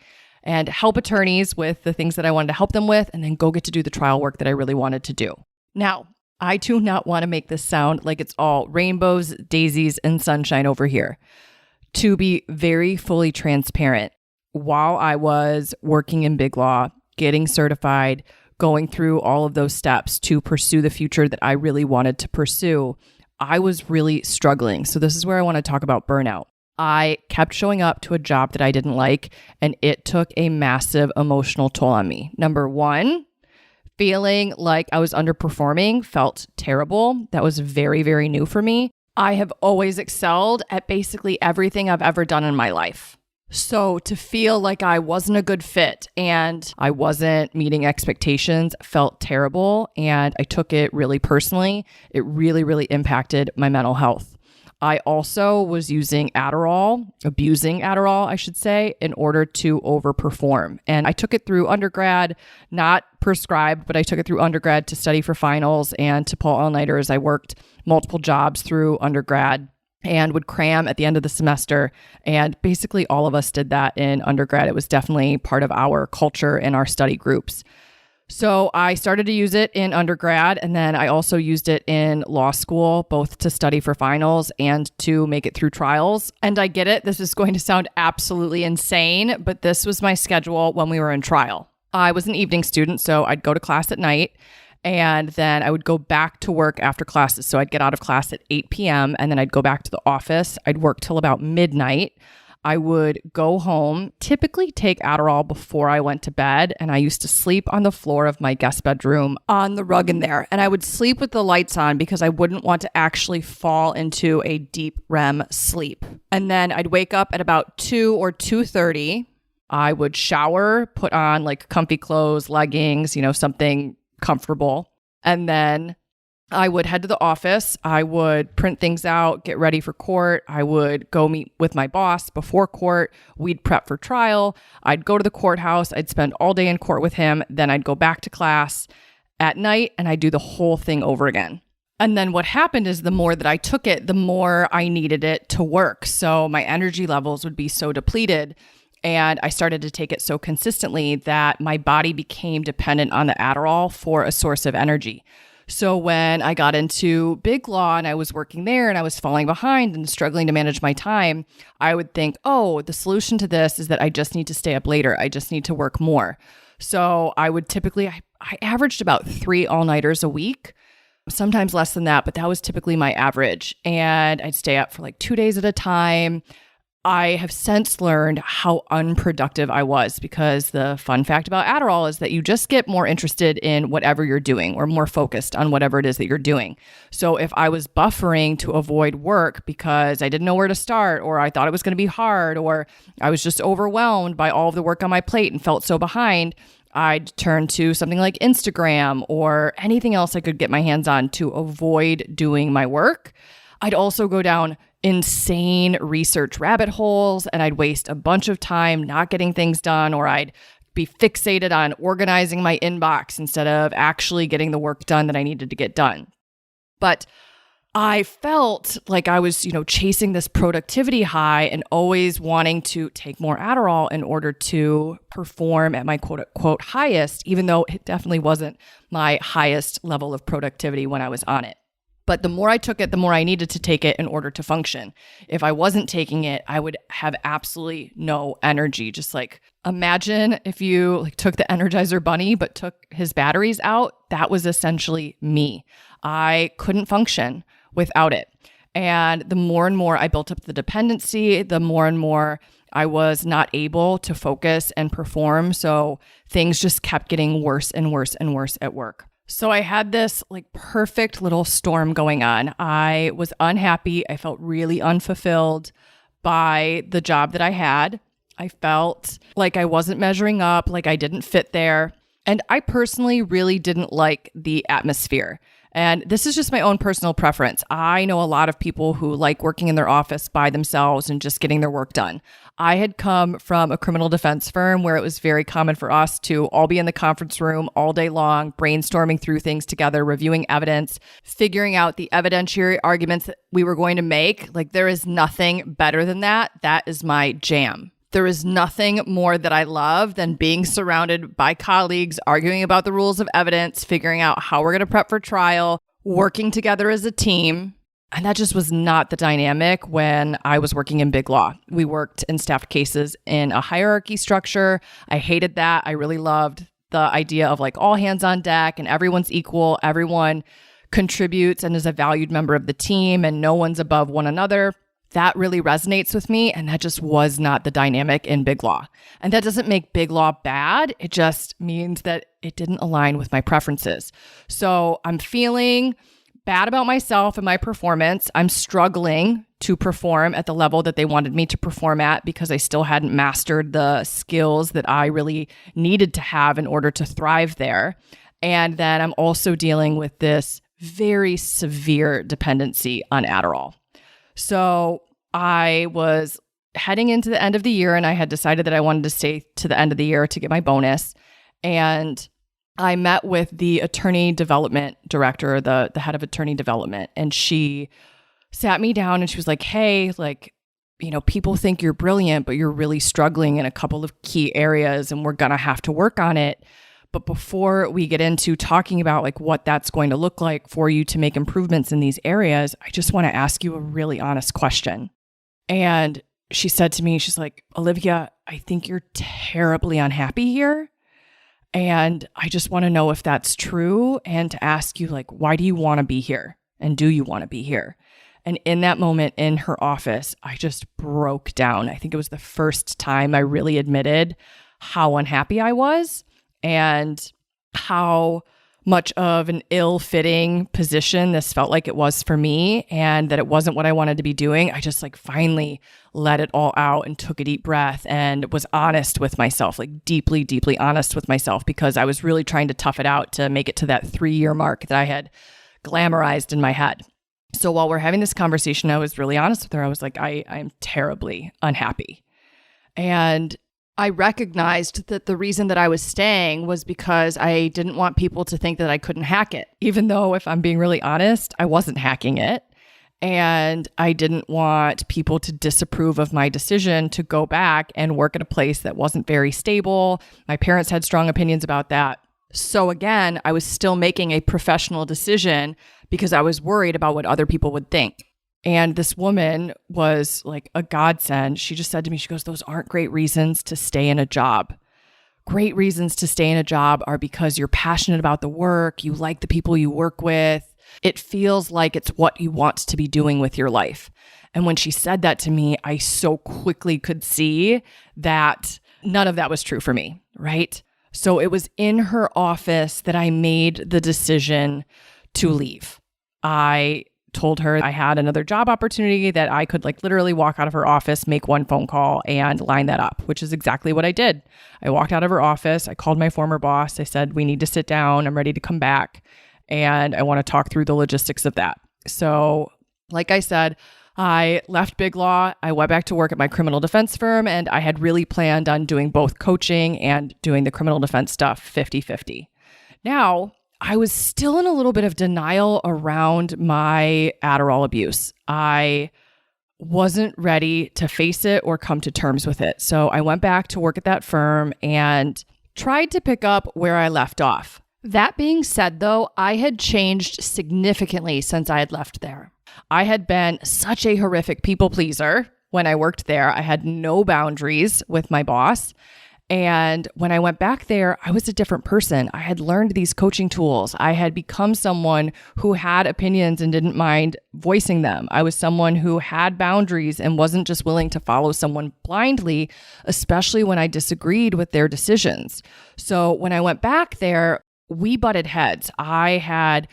And help attorneys with the things that I wanted to help them with, and then go get to do the trial work that I really wanted to do. Now, I do not want to make this sound like it's all rainbows, daisies, and sunshine over here. To be very fully transparent, while I was working in Big Law, getting certified, going through all of those steps to pursue the future that I really wanted to pursue, I was really struggling. So this is where I want to talk about burnout. I kept showing up to a job that I didn't like, and it took a massive emotional toll on me. Number one, feeling like I was underperforming felt terrible. That was very, very new for me. I have always excelled at basically everything I've ever done in my life. So to feel like I wasn't a good fit and I wasn't meeting expectations felt terrible, and I took it really personally. It really, really impacted my mental health. I also was using abusing Adderall, I should say, in order to overperform. And I took it through undergrad, not prescribed, but I took it through undergrad to study for finals and to pull all-nighters. I worked multiple jobs through undergrad and would cram at the end of the semester. And basically all of us did that in undergrad. It was definitely part of our culture and our study groups. So I started to use it in undergrad, and then I also used it in law school, both to study for finals and to make it through trials. And I get it. This is going to sound absolutely insane, but this was my schedule when we were in trial. I was an evening student, so I'd go to class at night, and then I would go back to work after classes. So I'd get out of class at 8 p.m., and then I'd go back to the office. I'd work till about midnight. I would go home, typically take Adderall before I went to bed, and I used to sleep on the floor of my guest bedroom on the rug in there. And I would sleep with the lights on because I wouldn't want to actually fall into a deep REM sleep. And then I'd wake up at about 2 or 2:30. I would shower, put on like comfy clothes, leggings, something comfortable. And then I would head to the office. I would print things out, get ready for court. I would go meet with my boss before court. We'd prep for trial. I'd go to the courthouse. I'd spend all day in court with him. Then I'd go back to class at night, and I'd do the whole thing over again. And then what happened is the more that I took it, the more I needed it to work. So my energy levels would be so depleted. And I started to take it so consistently that my body became dependent on the Adderall for a source of energy. So when I got into Big Law and I was working there and I was falling behind and struggling to manage my time, I would think, oh, the solution to this is that I just need to stay up later. I just need to work more. So I would typically, I averaged about 3 all-nighters a week, sometimes less than that, but that was typically my average. And I'd stay up for like 2 days at a time. I have since learned how unproductive I was, because the fun fact about Adderall is that you just get more interested in whatever you're doing, or more focused on whatever it is that you're doing. So if I was buffering to avoid work because I didn't know where to start, or I thought it was going to be hard, or I was just overwhelmed by all of the work on my plate and felt so behind, I'd turn to something like Instagram or anything else I could get my hands on to avoid doing my work. I'd also go down insane research rabbit holes, and I'd waste a bunch of time not getting things done, or I'd be fixated on organizing my inbox instead of actually getting the work done that I needed to get done. But I felt like I was, chasing this productivity high and always wanting to take more Adderall in order to perform at my quote unquote highest, even though it definitely wasn't my highest level of productivity when I was on it. But the more I took it, the more I needed to take it in order to function. If I wasn't taking it, I would have absolutely no energy. Just like imagine if you took the Energizer Bunny but took his batteries out. That was essentially me. I couldn't function without it. And the more and more I built up the dependency, the more and more I was not able to focus and perform. So things just kept getting worse and worse and worse at work. So I had this perfect little storm going on. I was unhappy. I felt really unfulfilled by the job that I had. I felt like I wasn't measuring up, like I didn't fit there. And I personally really didn't like the atmosphere. And this is just my own personal preference. I know a lot of people who like working in their office by themselves and just getting their work done. I had come from a criminal defense firm where it was very common for us to all be in the conference room all day long, brainstorming through things together, reviewing evidence, figuring out the evidentiary arguments that we were going to make. There is nothing better than that. That is my jam. There is nothing more that I love than being surrounded by colleagues, arguing about the rules of evidence, figuring out how we're going to prep for trial, working together as a team. And that just was not the dynamic when I was working in Big Law. We worked in staffed cases in a hierarchy structure. I hated that. I really loved the idea of like all hands on deck and everyone's equal. Everyone contributes and is a valued member of the team and no one's above one another. That really resonates with me. And that just was not the dynamic in Big Law. And that doesn't make Big Law bad. It just means that it didn't align with my preferences. So I'm feeling bad about myself and my performance. I'm struggling to perform at the level that they wanted me to perform at because I still hadn't mastered the skills that I really needed to have in order to thrive there. And then I'm also dealing with this very severe dependency on Adderall. So I was heading into the end of the year and I had decided that I wanted to stay to the end of the year to get my bonus. And I met with the attorney development director, the head of attorney development, and she sat me down and she was like, hey, like, you know, people think you're brilliant, but you're really struggling in a couple of key areas and we're going to have to work on it. But before we get into talking about like what that's going to look like for you to make improvements in these areas, I just want to ask you a really honest question. And she said to me, she's like, Olivia, I think you're terribly unhappy here. And I just want to know if that's true and to ask you, like, why do you want to be here? And do you want to be here? And in that moment in her office, I just broke down. I think it was the first time I really admitted how unhappy I was and how much of an ill-fitting position this felt like it was for me and that it wasn't what I wanted to be doing. I just like finally let it all out and took a deep breath and was honest with myself, like deeply, deeply honest with myself because I was really trying to tough it out to make it to that 3-year mark that I had glamorized in my head. So while we're having this conversation, I was really honest with her. I was like, I'm terribly unhappy. And I recognized that the reason that I was staying was because I didn't want people to think that I couldn't hack it, even though if I'm being really honest, I wasn't hacking it. And I didn't want people to disapprove of my decision to go back and work at a place that wasn't very stable. My parents had strong opinions about that. So again, I was still making a professional decision because I was worried about what other people would think. And this woman was like a godsend. She just said to me, she goes, those aren't great reasons to stay in a job. Great reasons to stay in a job are because you're passionate about the work, you like the people you work with. It feels like it's what you want to be doing with your life. And when she said that to me, I so quickly could see that none of that was true for me, right? So it was in her office that I made the decision to leave. I told her I had another job opportunity that I could like literally walk out of her office, make one phone call and line that up, which is exactly what I did. I walked out of her office. I called my former boss. I said, we need to sit down. I'm ready to come back. And I want to talk through the logistics of that. So like I said, I left Big Law. I went back to work at my criminal defense firm, and I had really planned on doing both coaching and doing the criminal defense stuff 50-50. Now, I was still in a little bit of denial around my Adderall abuse. I wasn't ready to face it or come to terms with it. So I went back to work at that firm and tried to pick up where I left off. That being said, though, I had changed significantly since I had left there. I had been such a horrific people pleaser when I worked there. I had no boundaries with my boss. And when I went back there, I was a different person. I had learned these coaching tools. I had become someone who had opinions and didn't mind voicing them. I was someone who had boundaries and wasn't just willing to follow someone blindly, especially when I disagreed with their decisions. So when I went back there, we butted heads. I had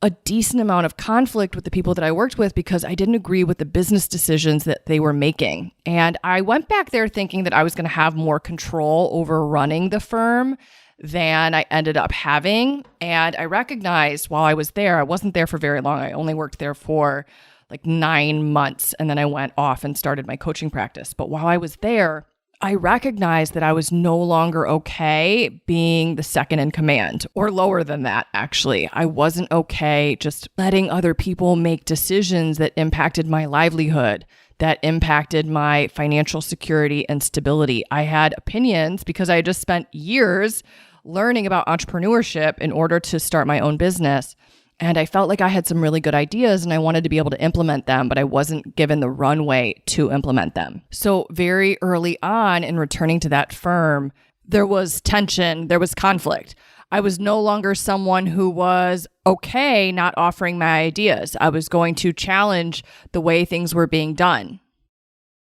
a decent amount of conflict with the people that I worked with because I didn't agree with the business decisions that they were making. And I went back there thinking that I was going to have more control over running the firm than I ended up having. And I recognized while I was there, I wasn't there for very long. I only worked there for like 9 months. And then I went off and started my coaching practice. But while I was there, I recognized that I was no longer okay being the second in command, or lower than that, actually. I wasn't okay just letting other people make decisions that impacted my livelihood, that impacted my financial security and stability. I had opinions because I had just spent years learning about entrepreneurship in order to start my own business. And I felt like I had some really good ideas and I wanted to be able to implement them, but I wasn't given the runway to implement them. So very early on in returning to that firm, there was tension, there was conflict. I was no longer someone who was okay not offering my ideas. I was going to challenge the way things were being done.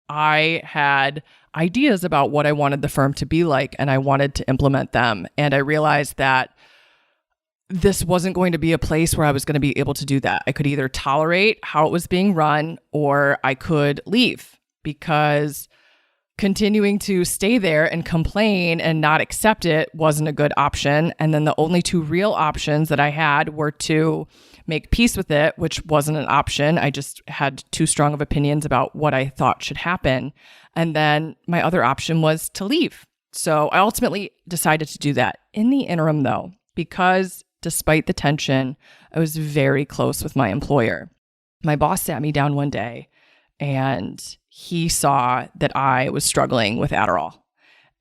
I had ideas about what I wanted the firm to be like, and I wanted to implement them. And I realized that this wasn't going to be a place where I was going to be able to do that. I could either tolerate how it was being run or I could leave, because continuing to stay there and complain and not accept it wasn't a good option. And then the only two real options that I had were to make peace with it, which wasn't an option. I just had too strong of opinions about what I thought should happen. And then my other option was to leave. So I ultimately decided to do that. In the interim, though, because despite the tension, I was very close with my employer. My boss sat me down one day and he saw that I was struggling with Adderall.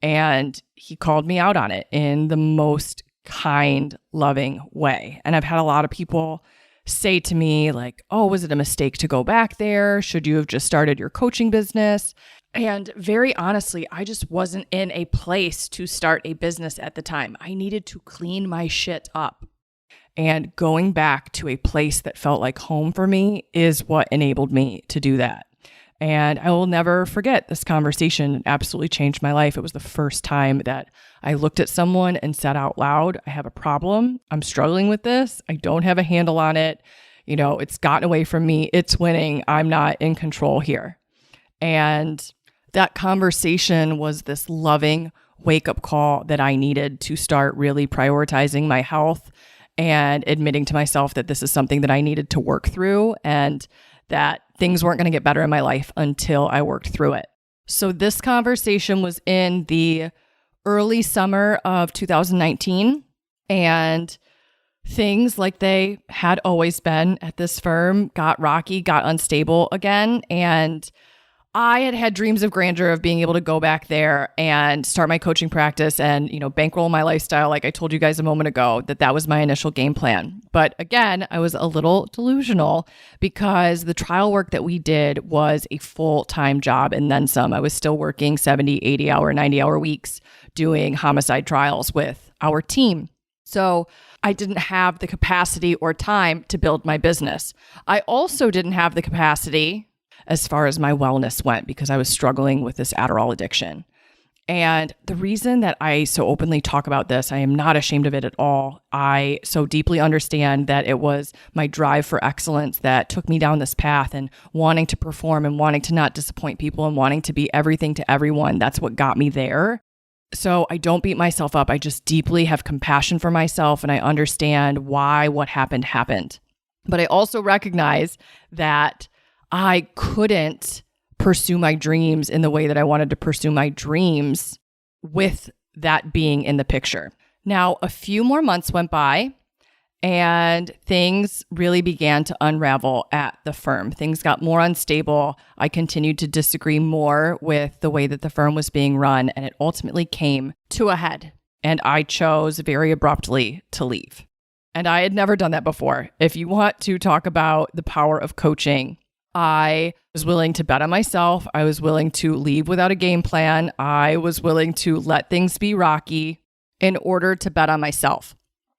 And he called me out on it in the most kind, loving way. And I've had a lot of people say to me like, oh, was it a mistake to go back there? Should you have just started your coaching business? And very honestly, I just wasn't in a place to start a business at the time. I needed to clean my shit up. And going back to a place that felt like home for me is what enabled me to do that. And I will never forget this conversation. It absolutely changed my life. It was the first time that I looked at someone and said out loud, I have a problem. I'm struggling with this. I don't have a handle on it. You know, it's gotten away from me. It's winning. I'm not in control here. And that conversation was this loving wake-up call that I needed to start really prioritizing my health and admitting to myself that this is something that I needed to work through and that things weren't going to get better in my life until I worked through it. So this conversation was in the early summer of 2019, and things, like they had always been at this firm, got rocky, got unstable again. And I had had dreams of grandeur of being able to go back there and start my coaching practice and, bankroll my lifestyle. Like I told you guys a moment ago, that was my initial game plan. But again, I was a little delusional because the trial work that we did was a full-time job and then some. I was still working 70, 80-hour, 90-hour weeks doing homicide trials with our team. So I didn't have the capacity or time to build my business. I also didn't have the capacity as far as my wellness went because I was struggling with this Adderall addiction. And the reason that I so openly talk about this, I am not ashamed of it at all. I so deeply understand that it was my drive for excellence that took me down this path, and wanting to perform and wanting to not disappoint people and wanting to be everything to everyone. That's what got me there. So I don't beat myself up. I just deeply have compassion for myself and I understand why what happened happened. But I also recognize that I couldn't pursue my dreams in the way that I wanted to pursue my dreams with that being in the picture. Now, a few more months went by and things really began to unravel at the firm. Things got more unstable. I continued to disagree more with the way that the firm was being run, and it ultimately came to a head. And I chose very abruptly to leave. And I had never done that before. If you want to talk about the power of coaching, I was willing to bet on myself. I was willing to leave without a game plan. I was willing to let things be rocky in order to bet on myself.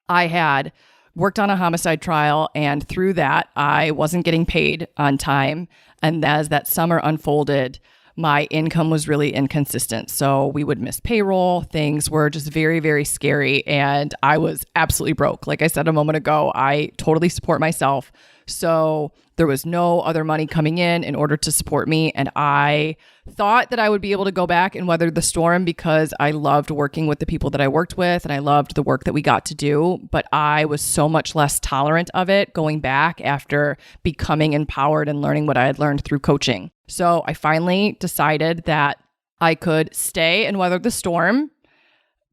I had worked on a homicide trial, and through that, I wasn't getting paid on time. And as that summer unfolded, my income was really inconsistent. So we would miss payroll. Things were just very, very scary. And I was absolutely broke. Like I said a moment ago, I totally support myself. So there was no other money coming in order to support me. And I thought that I would be able to go back and weather the storm because I loved working with the people that I worked with and I loved the work that we got to do. But I was so much less tolerant of it going back after becoming empowered and learning what I had learned through coaching. So I finally decided that I could stay and weather the storm,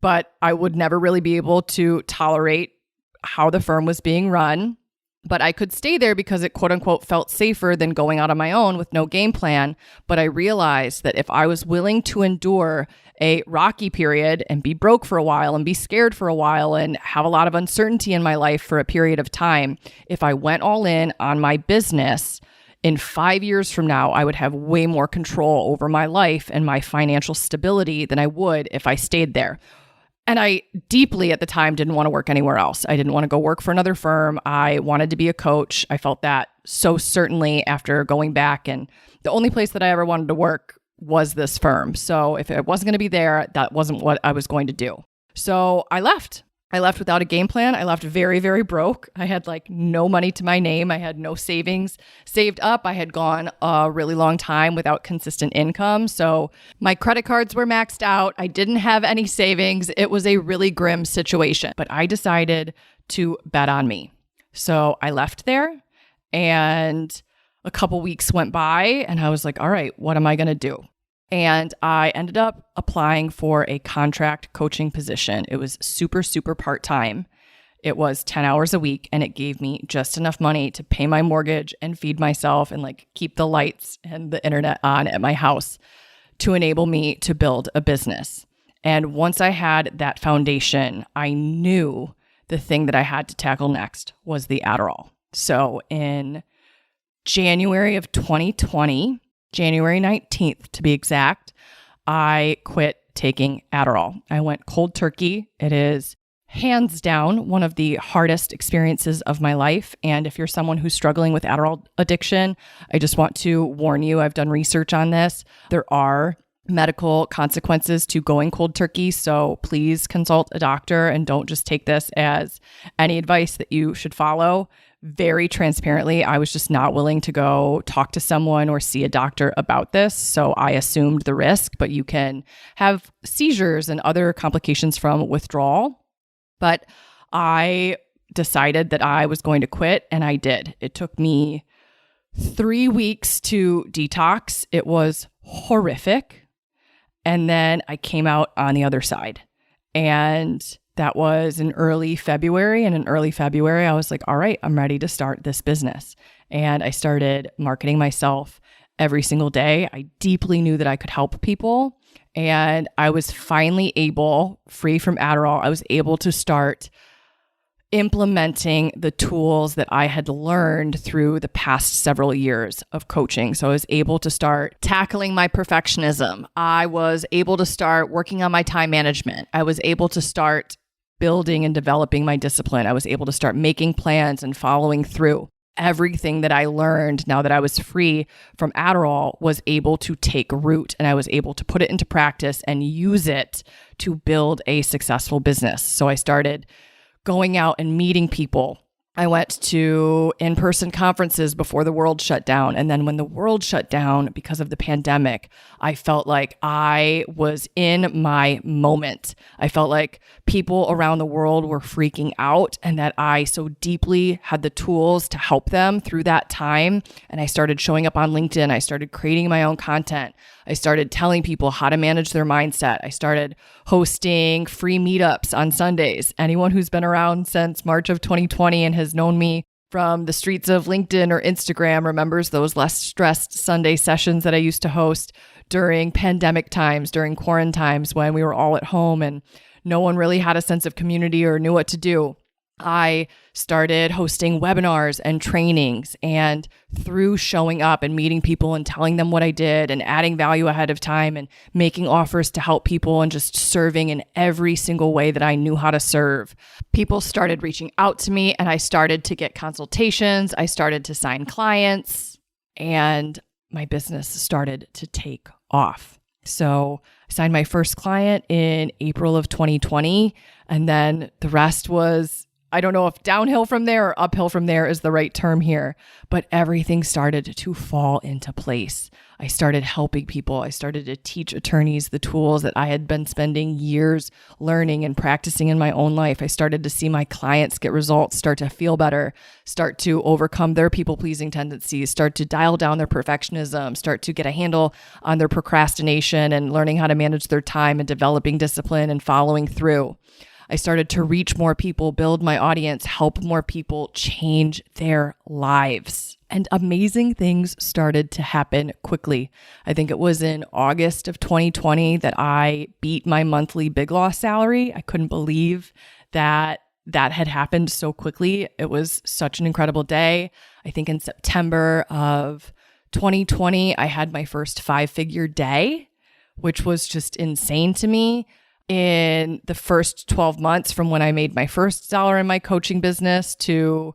but I would never really be able to tolerate how the firm was being run. But I could stay there because it quote unquote felt safer than going out on my own with no game plan. But I realized that if I was willing to endure a rocky period and be broke for a while and be scared for a while and have a lot of uncertainty in my life for a period of time, if I went all in on my business, in 5 years from now, I would have way more control over my life and my financial stability than I would if I stayed there. And I deeply at the time didn't want to work anywhere else. I didn't want to go work for another firm. I wanted to be a coach. I felt that so certainly after going back. And the only place that I ever wanted to work was this firm. So if it wasn't going to be there, that wasn't what I was going to do. So I left. I left without a game plan. I left very, very broke. I had like no money to my name. I had no savings saved up. I had gone a really long time without consistent income. So my credit cards were maxed out. I didn't have any savings. It was a really grim situation, but I decided to bet on me. So I left there and a couple weeks went by and I was like, all right, what am I going to do? And I ended up applying for a contract coaching position. It was super, super part-time. It was 10 hours a week and it gave me just enough money to pay my mortgage and feed myself and like keep the lights and the internet on at my house to enable me to build a business. And once I had that foundation, I knew the thing that I had to tackle next was the Adderall. So in January of 2020, January 19th to be exact, I quit taking Adderall. I went cold turkey. It is hands down one of the hardest experiences of my life. And if you're someone who's struggling with Adderall addiction, I just want to warn you, I've done research on this. There are medical consequences to going cold turkey. So please consult a doctor and don't just take this as any advice that you should follow. Very transparently, I was just not willing to go talk to someone or see a doctor about this. So I assumed the risk, but you can have seizures and other complications from withdrawal. But I decided that I was going to quit and I did. It took me 3 weeks to detox. It was horrific. And then I came out on the other side. And that was in early February. And in early February, I was like, all right, I'm ready to start this business. And I started marketing myself every single day. I deeply knew that I could help people. And I was finally able, free from Adderall, I was able to start implementing the tools that I had learned through the past several years of coaching. So I was able to start tackling my perfectionism. I was able to start working on my time management. I was able to start building and developing my discipline. I was able to start making plans and following through. Everything that I learned now that I was free from Adderall was able to take root, and I was able to put it into practice and use it to build a successful business. So I started going out and meeting people. I went to in-person conferences before the world shut down. And then when the world shut down because of the pandemic, I felt like I was in my moment. I felt like people around the world were freaking out and that I so deeply had the tools to help them through that time. And I started showing up on LinkedIn. I started creating my own content. I started telling people how to manage their mindset. I started hosting free meetups on Sundays. Anyone who's been around since March of 2020 and has known me from the streets of LinkedIn or Instagram remembers those less stressed Sunday sessions that I used to host during pandemic times, during quarantine times when we were all at home and no one really had a sense of community or knew what to do. I started hosting webinars and trainings, and through showing up and meeting people and telling them what I did and adding value ahead of time and making offers to help people and just serving in every single way that I knew how to serve, people started reaching out to me and I started to get consultations. I started to sign clients and my business started to take off. So I signed my first client in April of 2020, and then the rest was, I don't know if downhill from there or uphill from there is the right term here, but everything started to fall into place. I started helping people. I started to teach attorneys the tools that I had been spending years learning and practicing in my own life. I started to see my clients get results, start to feel better, start to overcome their people-pleasing tendencies, start to dial down their perfectionism, start to get a handle on their procrastination and learning how to manage their time and developing discipline and following through. I started to reach more people, build my audience, help more people change their lives. And amazing things started to happen quickly. I think it was in August of 2020 that I beat my monthly Big Law salary. I couldn't believe that had happened so quickly. It was such an incredible day. I think in September of 2020, I had my first 5-figure day, which was just insane to me. In the first 12 months from when I made my first dollar in my coaching business to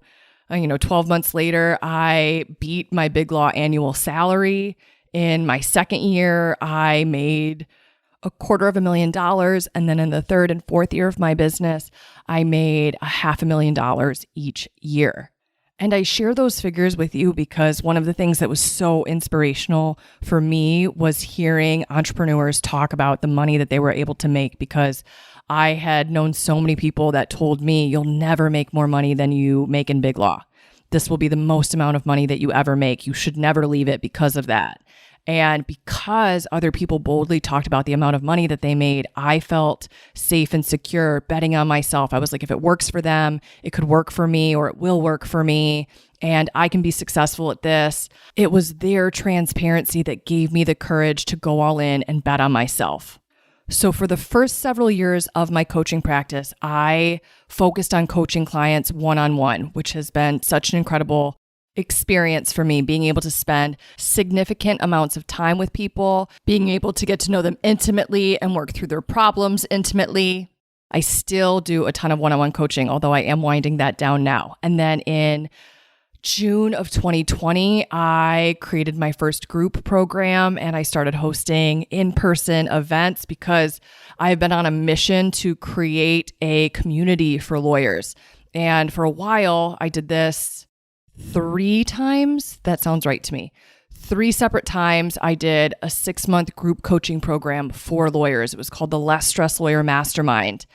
12 months later, I beat my Big Law annual salary. In my second year, I made $250,000. And then in the third and fourth year of my business, I made $500,000 each year. And I share those figures with you because one of the things that was so inspirational for me was hearing entrepreneurs talk about the money that they were able to make, because I had known so many people that told me, you'll never make more money than you make in Big Law. This will be the most amount of money that you ever make. You should never leave it because of that. And because other people boldly talked about the amount of money that they made, I felt safe and secure betting on myself. I was like, if it works for them, it could work for me, or it will work for me, and I can be successful at this. It was their transparency that gave me the courage to go all in and bet on myself. So for the first several years of my coaching practice, I focused on coaching clients one-on-one, which has been such an incredible experience for me, being able to spend significant amounts of time with people, being able to get to know them intimately and work through their problems intimately. I still do a ton of one-on-one coaching, although I am winding that down now. And then in June of 2020, I created my first group program and I started hosting in-person events because I've been on a mission to create a community for lawyers. And for a while, I did this 3 times. That sounds right to me. 3 separate times I did a 6-month group coaching program for lawyers. It was called the Less Stress Lawyer Mastermind.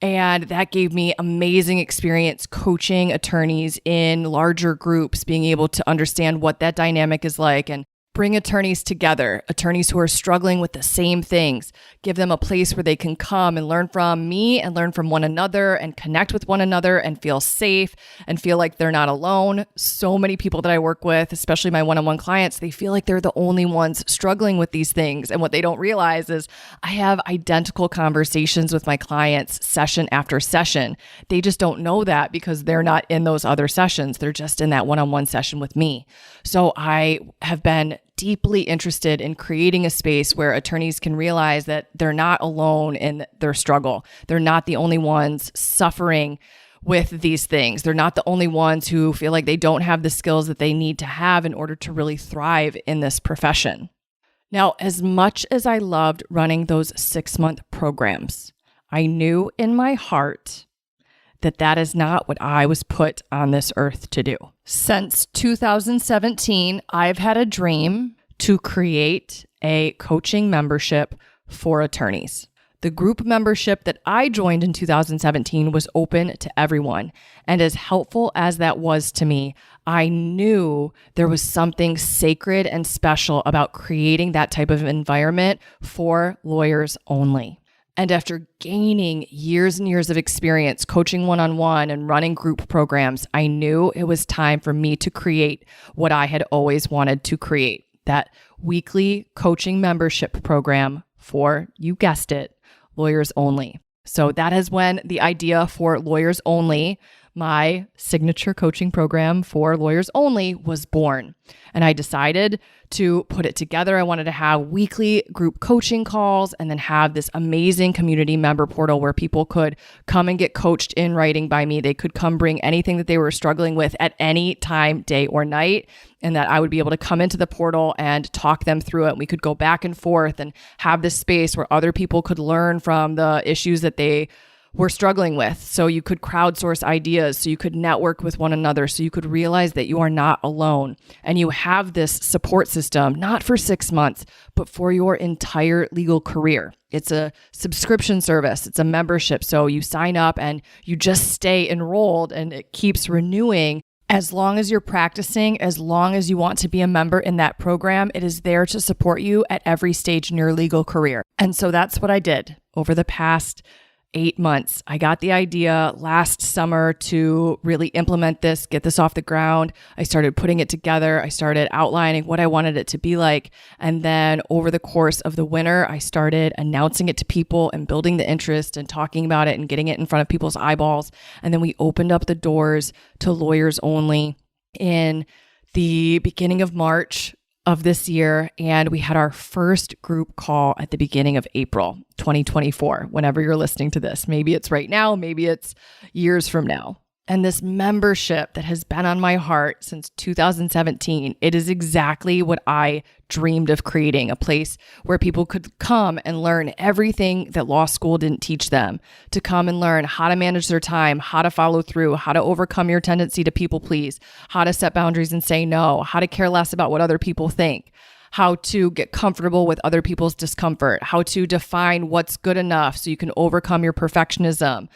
And that gave me amazing experience coaching attorneys in larger groups, being able to understand what that dynamic is like and bring attorneys together, attorneys who are struggling with the same things, give them a place where they can come and learn from me and learn from one another and connect with one another and feel safe and feel like they're not alone. So many people that I work with, especially my one-on-one clients, they feel like they're the only ones struggling with these things. And what they don't realize is I have identical conversations with my clients session after session. They just don't know that because they're not in those other sessions. They're just in that one-on-one session with me. So I have been deeply interested in creating a space where attorneys can realize that they're not alone in their struggle. They're not the only ones suffering with these things. They're not the only ones who feel like they don't have the skills that they need to have in order to really thrive in this profession. Now, as much as I loved running those 6-month programs, I knew in my heart that that is not what I was put on this earth to do. Since 2017, I've had a dream to create a coaching membership for attorneys. The group membership that I joined in 2017 was open to everyone. And as helpful as that was to me, I knew there was something sacred and special about creating that type of environment for lawyers only. And after gaining years and years of experience coaching one-on-one and running group programs, I knew it was time for me to create what I had always wanted to create, that weekly coaching membership program for, you guessed it, lawyers only. So that is when the idea for Lawyers Only, my signature coaching program for lawyers only, was born. And I decided to put it together. I wanted to have weekly group coaching calls and then have this amazing community member portal where people could come and get coached in writing by me. They could come bring anything that they were struggling with at any time, day or night, and that I would be able to come into the portal and talk them through it. We could go back and forth and have this space where other people could learn from the issues that they were struggling with. So you could crowdsource ideas, so you could network with one another, so you could realize that you are not alone. And you have this support system, not for 6 months, but for your entire legal career. It's a subscription service. It's a membership. So you sign up and you just stay enrolled and it keeps renewing. As long as you're practicing, as long as you want to be a member in that program, it is there to support you at every stage in your legal career. And so that's what I did over the past 8 months. I got the idea last summer to really implement this, get this off the ground. I started putting it together. I started outlining what I wanted it to be like. And then over the course of the winter, I started announcing it to people and building the interest and talking about it and getting it in front of people's eyeballs. And then we opened up the doors to lawyers only in the beginning of March of this year, and we had our first group call at the beginning of April 2024, whenever you're listening to this. Maybe it's right now, maybe it's years from now. And this membership that has been on my heart since 2017, it is exactly what I dreamed of creating, a place where people could come and learn everything that law school didn't teach them, to come and learn how to manage their time, how to follow through, how to overcome your tendency to people please, how to set boundaries and say no, how to care less about what other people think, how to get comfortable with other people's discomfort, how to define what's good enough so you can overcome your perfectionism,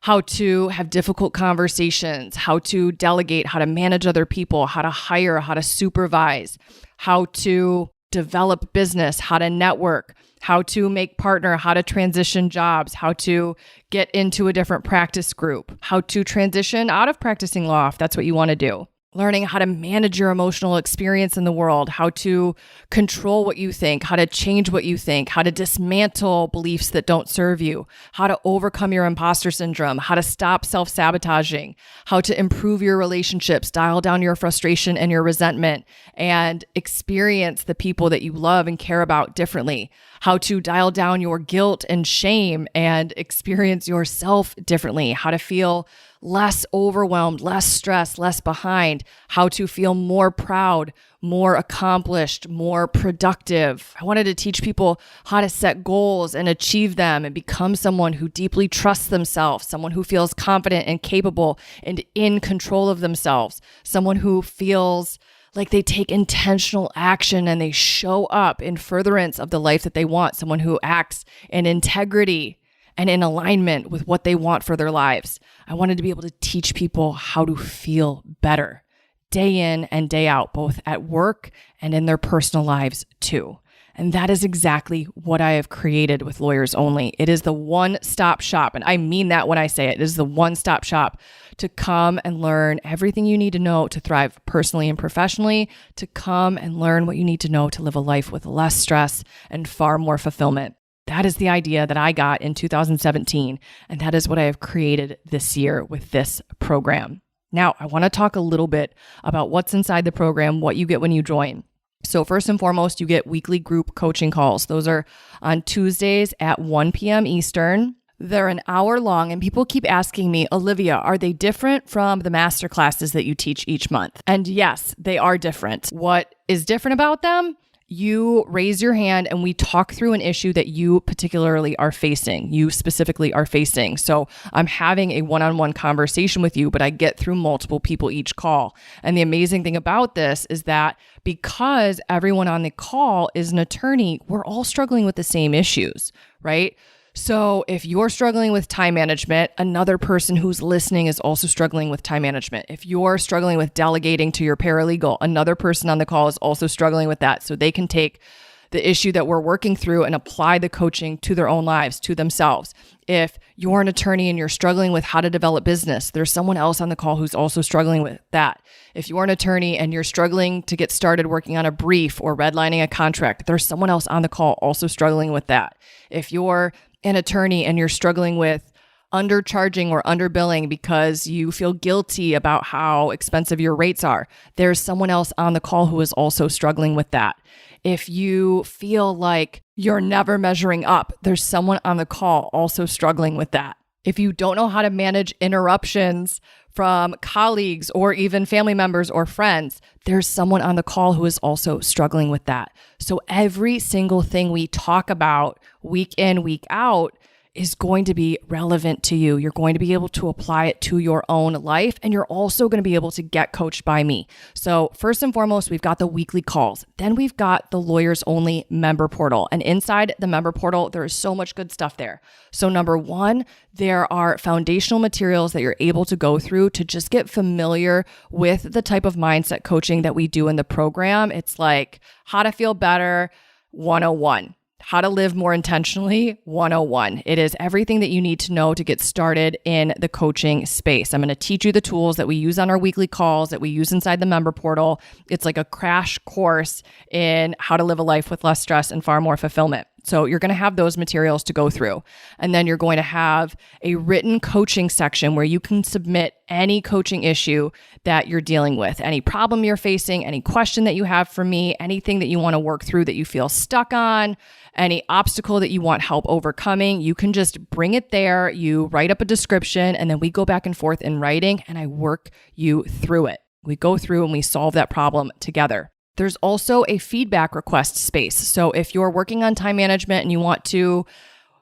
how to have difficult conversations, how to delegate, how to manage other people, how to hire, how to supervise, how to develop business, how to network, how to make partner, how to transition jobs, how to get into a different practice group, how to transition out of practicing law if that's what you want to do. Learning how to manage your emotional experience in the world, how to control what you think, how to change what you think, how to dismantle beliefs that don't serve you, how to overcome your imposter syndrome, how to stop self-sabotaging, how to improve your relationships, dial down your frustration and your resentment, and experience the people that you love and care about differently, how to dial down your guilt and shame and experience yourself differently, how to feel less overwhelmed, less stressed, less behind, how to feel more proud, more accomplished, more productive. I wanted to teach people how to set goals and achieve them and become someone who deeply trusts themselves, someone who feels confident and capable and in control of themselves, someone who feels like they take intentional action and they show up in furtherance of the life that they want, someone who acts in integrity and in alignment with what they want for their lives. I wanted to be able to teach people how to feel better day in and day out, both at work and in their personal lives too. And that is exactly what I have created with Lawyers Only. It is the one-stop shop, and I mean that when I say it. It is the one-stop shop to come and learn everything you need to know to thrive personally and professionally, to come and learn what you need to know to live a life with less stress and far more fulfillment. That is the idea that I got in 2017, and that is what I have created this year with this program. Now, I want to talk a little bit about what's inside the program, what you get when you join. So first and foremost, you get weekly group coaching calls. Those are on Tuesdays at 1 p.m. Eastern. They're an hour long, and people keep asking me, Olivia, are they different from the master classes that you teach each month? And yes, they are different. What is different about them? You raise your hand and we talk through an issue that you particularly are facing, you specifically are facing. So I'm having a one-on-one conversation with you, but I get through multiple people each call. And the amazing thing about this is that because everyone on the call is an attorney, we're all struggling with the same issues, right? So if you're struggling with time management, another person who's listening is also struggling with time management. If you're struggling with delegating to your paralegal, another person on the call is also struggling with that. So they can take the issue that we're working through and apply the coaching to their own lives, to themselves. If you're an attorney and you're struggling with how to develop business, there's someone else on the call who's also struggling with that. If you're an attorney and you're struggling to get started working on a brief or redlining a contract, there's someone else on the call also struggling with that. If you're an attorney and you're struggling with undercharging or underbilling because you feel guilty about how expensive your rates are, there's someone else on the call who is also struggling with that. If you feel like you're never measuring up, there's someone on the call also struggling with that. If you don't know how to manage interruptions from colleagues or even family members or friends, there's someone on the call who is also struggling with that. So every single thing we talk about week in, week out is going to be relevant to you. You're going to be able to apply it to your own life, and you're also going to be able to get coached by me. So first and foremost, we've got the weekly calls. Then we've got the Lawyers Only member portal. And inside the member portal, there is so much good stuff there. So number one, there are foundational materials that you're able to go through to just get familiar with the type of mindset coaching that we do in the program. It's like how to feel better 101. How to Live More Intentionally 101. It is everything that you need to know to get started in the coaching space. I'm going to teach you the tools that we use on our weekly calls, that we use inside the member portal. It's like a crash course in how to live a life with less stress and far more fulfillment. So you're going to have those materials to go through. And then you're going to have a written coaching section where you can submit any coaching issue that you're dealing with, any problem you're facing, any question that you have for me, anything that you want to work through that you feel stuck on, any obstacle that you want help overcoming. You can just bring it there. You write up a description, and then we go back and forth in writing, and I work you through it. We go through and we solve that problem together. There's also a feedback request space. So if you're working on time management and you want to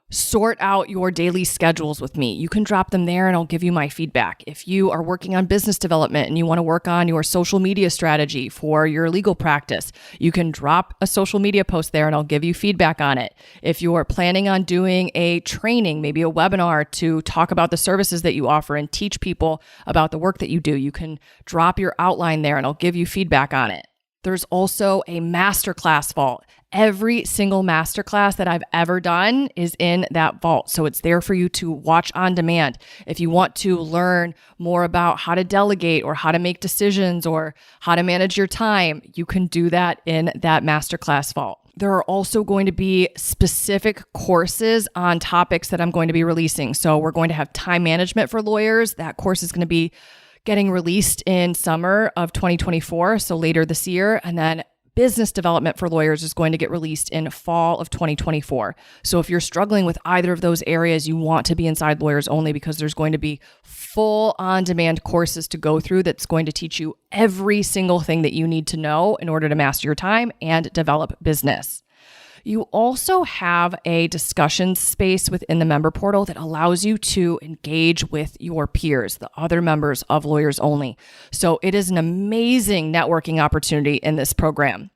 sort out your daily schedules with me, you can drop them there and I'll give you my feedback. If you are working on business development and you want to work on your social media strategy for your legal practice, you can drop a social media post there and I'll give you feedback on it. If you're planning on doing a training, maybe a webinar to talk about the services that you offer and teach people about the work that you do, you can drop your outline there and I'll give you feedback on it. There's also a masterclass vault. Every single masterclass that I've ever done is in that vault. So it's there for you to watch on demand. If you want to learn more about how to delegate or how to make decisions or how to manage your time, you can do that in that masterclass vault. There are also going to be specific courses on topics that I'm going to be releasing. So we're going to have time management for lawyers. That course is going to be getting released in summer of 2024, so later this year. And then business development for lawyers is going to get released in fall of 2024. So if you're struggling with either of those areas, you want to be inside Lawyers Only because there's going to be full on-demand courses to go through that's going to teach you every single thing that you need to know in order to master your time and develop business. You also have a discussion space within the member portal that allows you to engage with your peers, the other members of Lawyers Only. So it is an amazing networking opportunity in this program.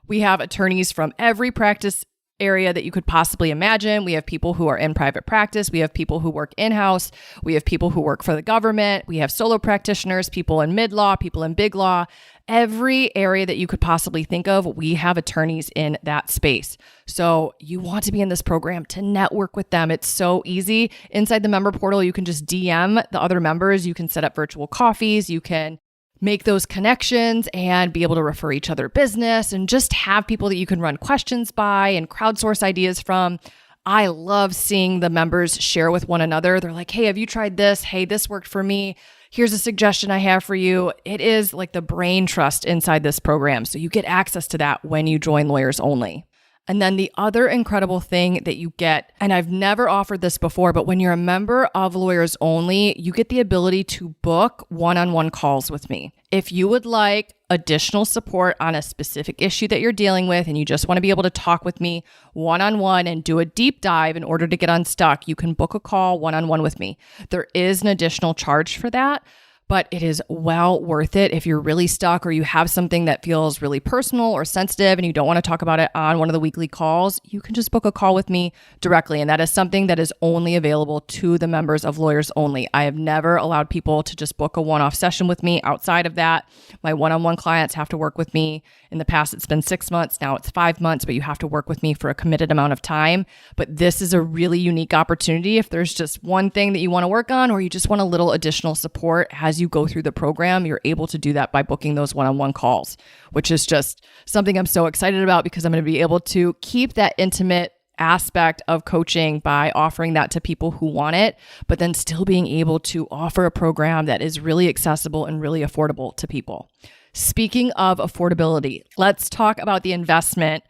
We have attorneys from every practice area that you could possibly imagine. We have people who are in private practice. We have people who work in-house. We have people who work for the government. We have solo practitioners, people in mid-law, people in big law. Every area that you could possibly think of, we have attorneys in that space. So you want to be in this program to network with them. It's so easy. Inside the member portal, you can just DM the other members. You can set up virtual coffees. You can make those connections and be able to refer each other business and just have people that you can run questions by and crowdsource ideas from. I love seeing the members share with one another. They're like, hey, have you tried this? Hey, this worked for me. Here's a suggestion I have for you. It is like the brain trust inside this program. So you get access to that when you join Lawyers Only. And then the other incredible thing that you get, and I've never offered this before, but when you're a member of Lawyers Only, you get the ability to book one-on-one calls with me. If you would like additional support on a specific issue that you're dealing with and you just want to be able to talk with me one-on-one and do a deep dive in order to get unstuck, you can book a call one-on-one with me. There is an additional charge for that, but it is well worth it if you're really stuck or you have something that feels really personal or sensitive and you don't want to talk about it on one of the weekly calls. You can just book a call with me directly. And that is something that is only available to the members of Lawyers Only. I have never allowed people to just book a one-off session with me outside of that. My one-on-one clients have to work with me. In the past, it's been 6 months. Now it's 5 months, but you have to work with me for a committed amount of time. But this is a really unique opportunity. If there's just one thing that you want to work on or you just want a little additional support as you go through the program, you're able to do that by booking those one-on-one calls, which is just something I'm so excited about because I'm going to be able to keep that intimate aspect of coaching by offering that to people who want it, but then still being able to offer a program that is really accessible and really affordable to people. Speaking of affordability, let's talk about the investment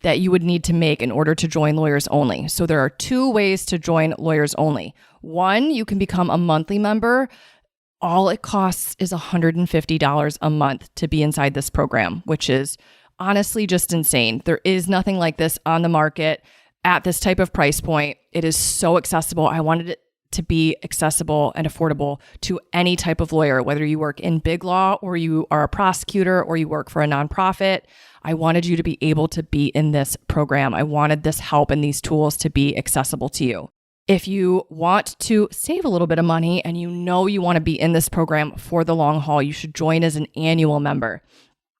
that you would need to make in order to join Lawyers Only. So there are 2 ways to join Lawyers Only. One, you can become a monthly member. All it costs is $150 a month to be inside this program, which is honestly just insane. There is nothing like this on the market at this type of price point. It is so accessible. I wanted it to be accessible and affordable to any type of lawyer, whether you work in big law or you are a prosecutor or you work for a nonprofit. I wanted you to be able to be in this program. I wanted this help and these tools to be accessible to you. If you want to save a little bit of money and you know you want to be in this program for the long haul, you should join as an annual member.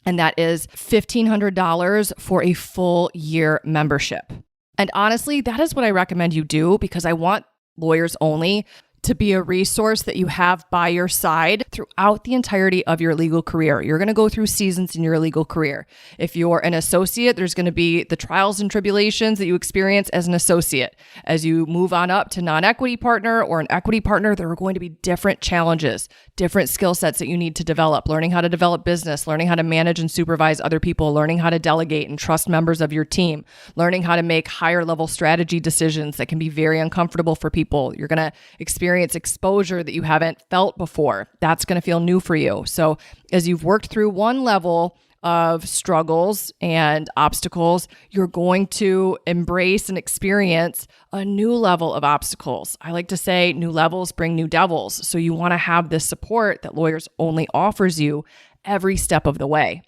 And that is $1,500 for a full year membership. And honestly, that is what I recommend you do, because I want lawyers only to be a resource that you have by your side throughout the entirety of your legal career. You're going to go through seasons in your legal career. If you're an associate, there's going to be the trials and tribulations that you experience as an associate. As you move on up to non-equity partner or an equity partner, there are going to be different challenges, different skill sets that you need to develop, learning how to develop business, learning how to manage and supervise other people, learning how to delegate and trust members of your team, learning how to make higher level strategy decisions that can be very uncomfortable for people. You're going to experience exposure that you haven't felt before. That's going to feel new for you. So as you've worked through one level of struggles and obstacles, you're going to embrace and experience a new level of obstacles. I like to say new levels bring new devils. So you want to have this support that Lawyers Only offers you every step of the way.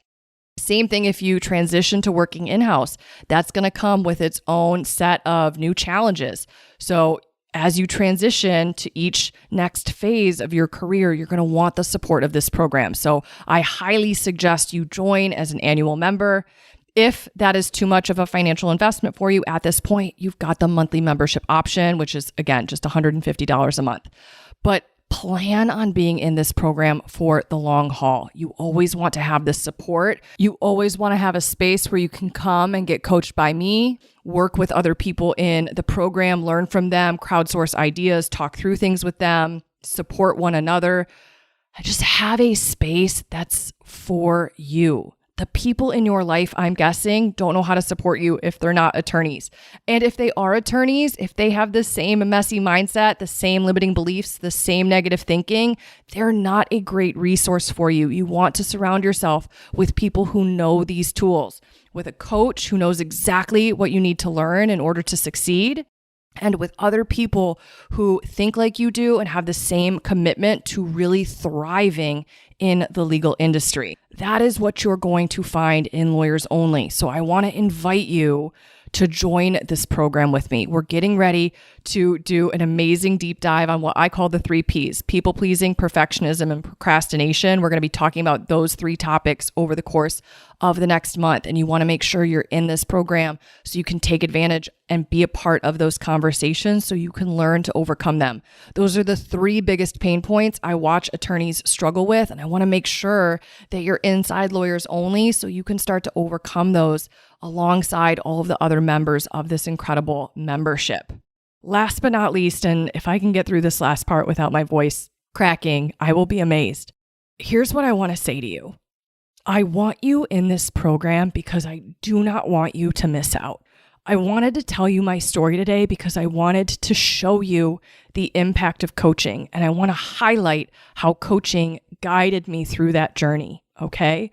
Same thing if you transition to working in-house. That's going to come with its own set of new challenges. So as you transition to each next phase of your career, you're going to want the support of this program. So I highly suggest you join as an annual member. If that is too much of a financial investment for you at this point, you've got the monthly membership option, which is, again, just $150 a month. But plan on being in this program for the long haul. You always want to have this support. You always want to have a space where you can come and get coached by me, work with other people in the program, learn from them, crowdsource ideas, talk through things with them, support one another. Just have a space that's for you. The people in your life, I'm guessing, don't know how to support you if they're not attorneys. And if they are attorneys, if they have the same messy mindset, the same limiting beliefs, the same negative thinking, they're not a great resource for you. You want to surround yourself with people who know these tools, with a coach who knows exactly what you need to learn in order to succeed, and with other people who think like you do and have the same commitment to really thriving in the legal industry. That is what you're going to find in Lawyers Only. So I want to invite you to join this program with me. We're getting ready to do an amazing deep dive on what I call the 3 Ps: people pleasing, perfectionism, and procrastination. We're going to be talking about those 3 topics over the course of the next month. And you want to make sure you're in this program so you can take advantage and be a part of those conversations so you can learn to overcome them. Those are the 3 biggest pain points I watch attorneys struggle with. And I want to make sure that you're inside Lawyers Only so you can start to overcome those alongside all of the other members of this incredible membership. Last but not least, and if I can get through this last part without my voice cracking, I will be amazed. Here's what I want to say to you. I want you in this program because I do not want you to miss out. I wanted to tell you my story today because I wanted to show you the impact of coaching, and I want to highlight how coaching guided me through that journey, okay?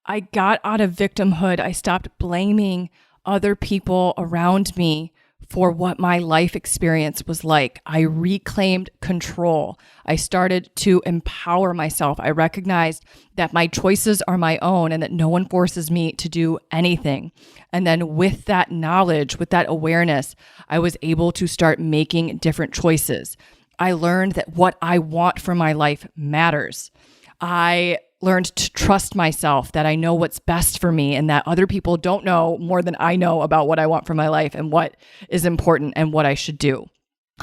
I got out of victimhood. I stopped blaming other people around me for what my life experience was like. I reclaimed control. I started to empower myself. I recognized that my choices are my own and that no one forces me to do anything. And then with that knowledge, with that awareness, I was able to start making different choices. I learned that what I want for my life matters. I learned to trust myself, that I know what's best for me and that other people don't know more than I know about what I want for my life and what is important and what I should do.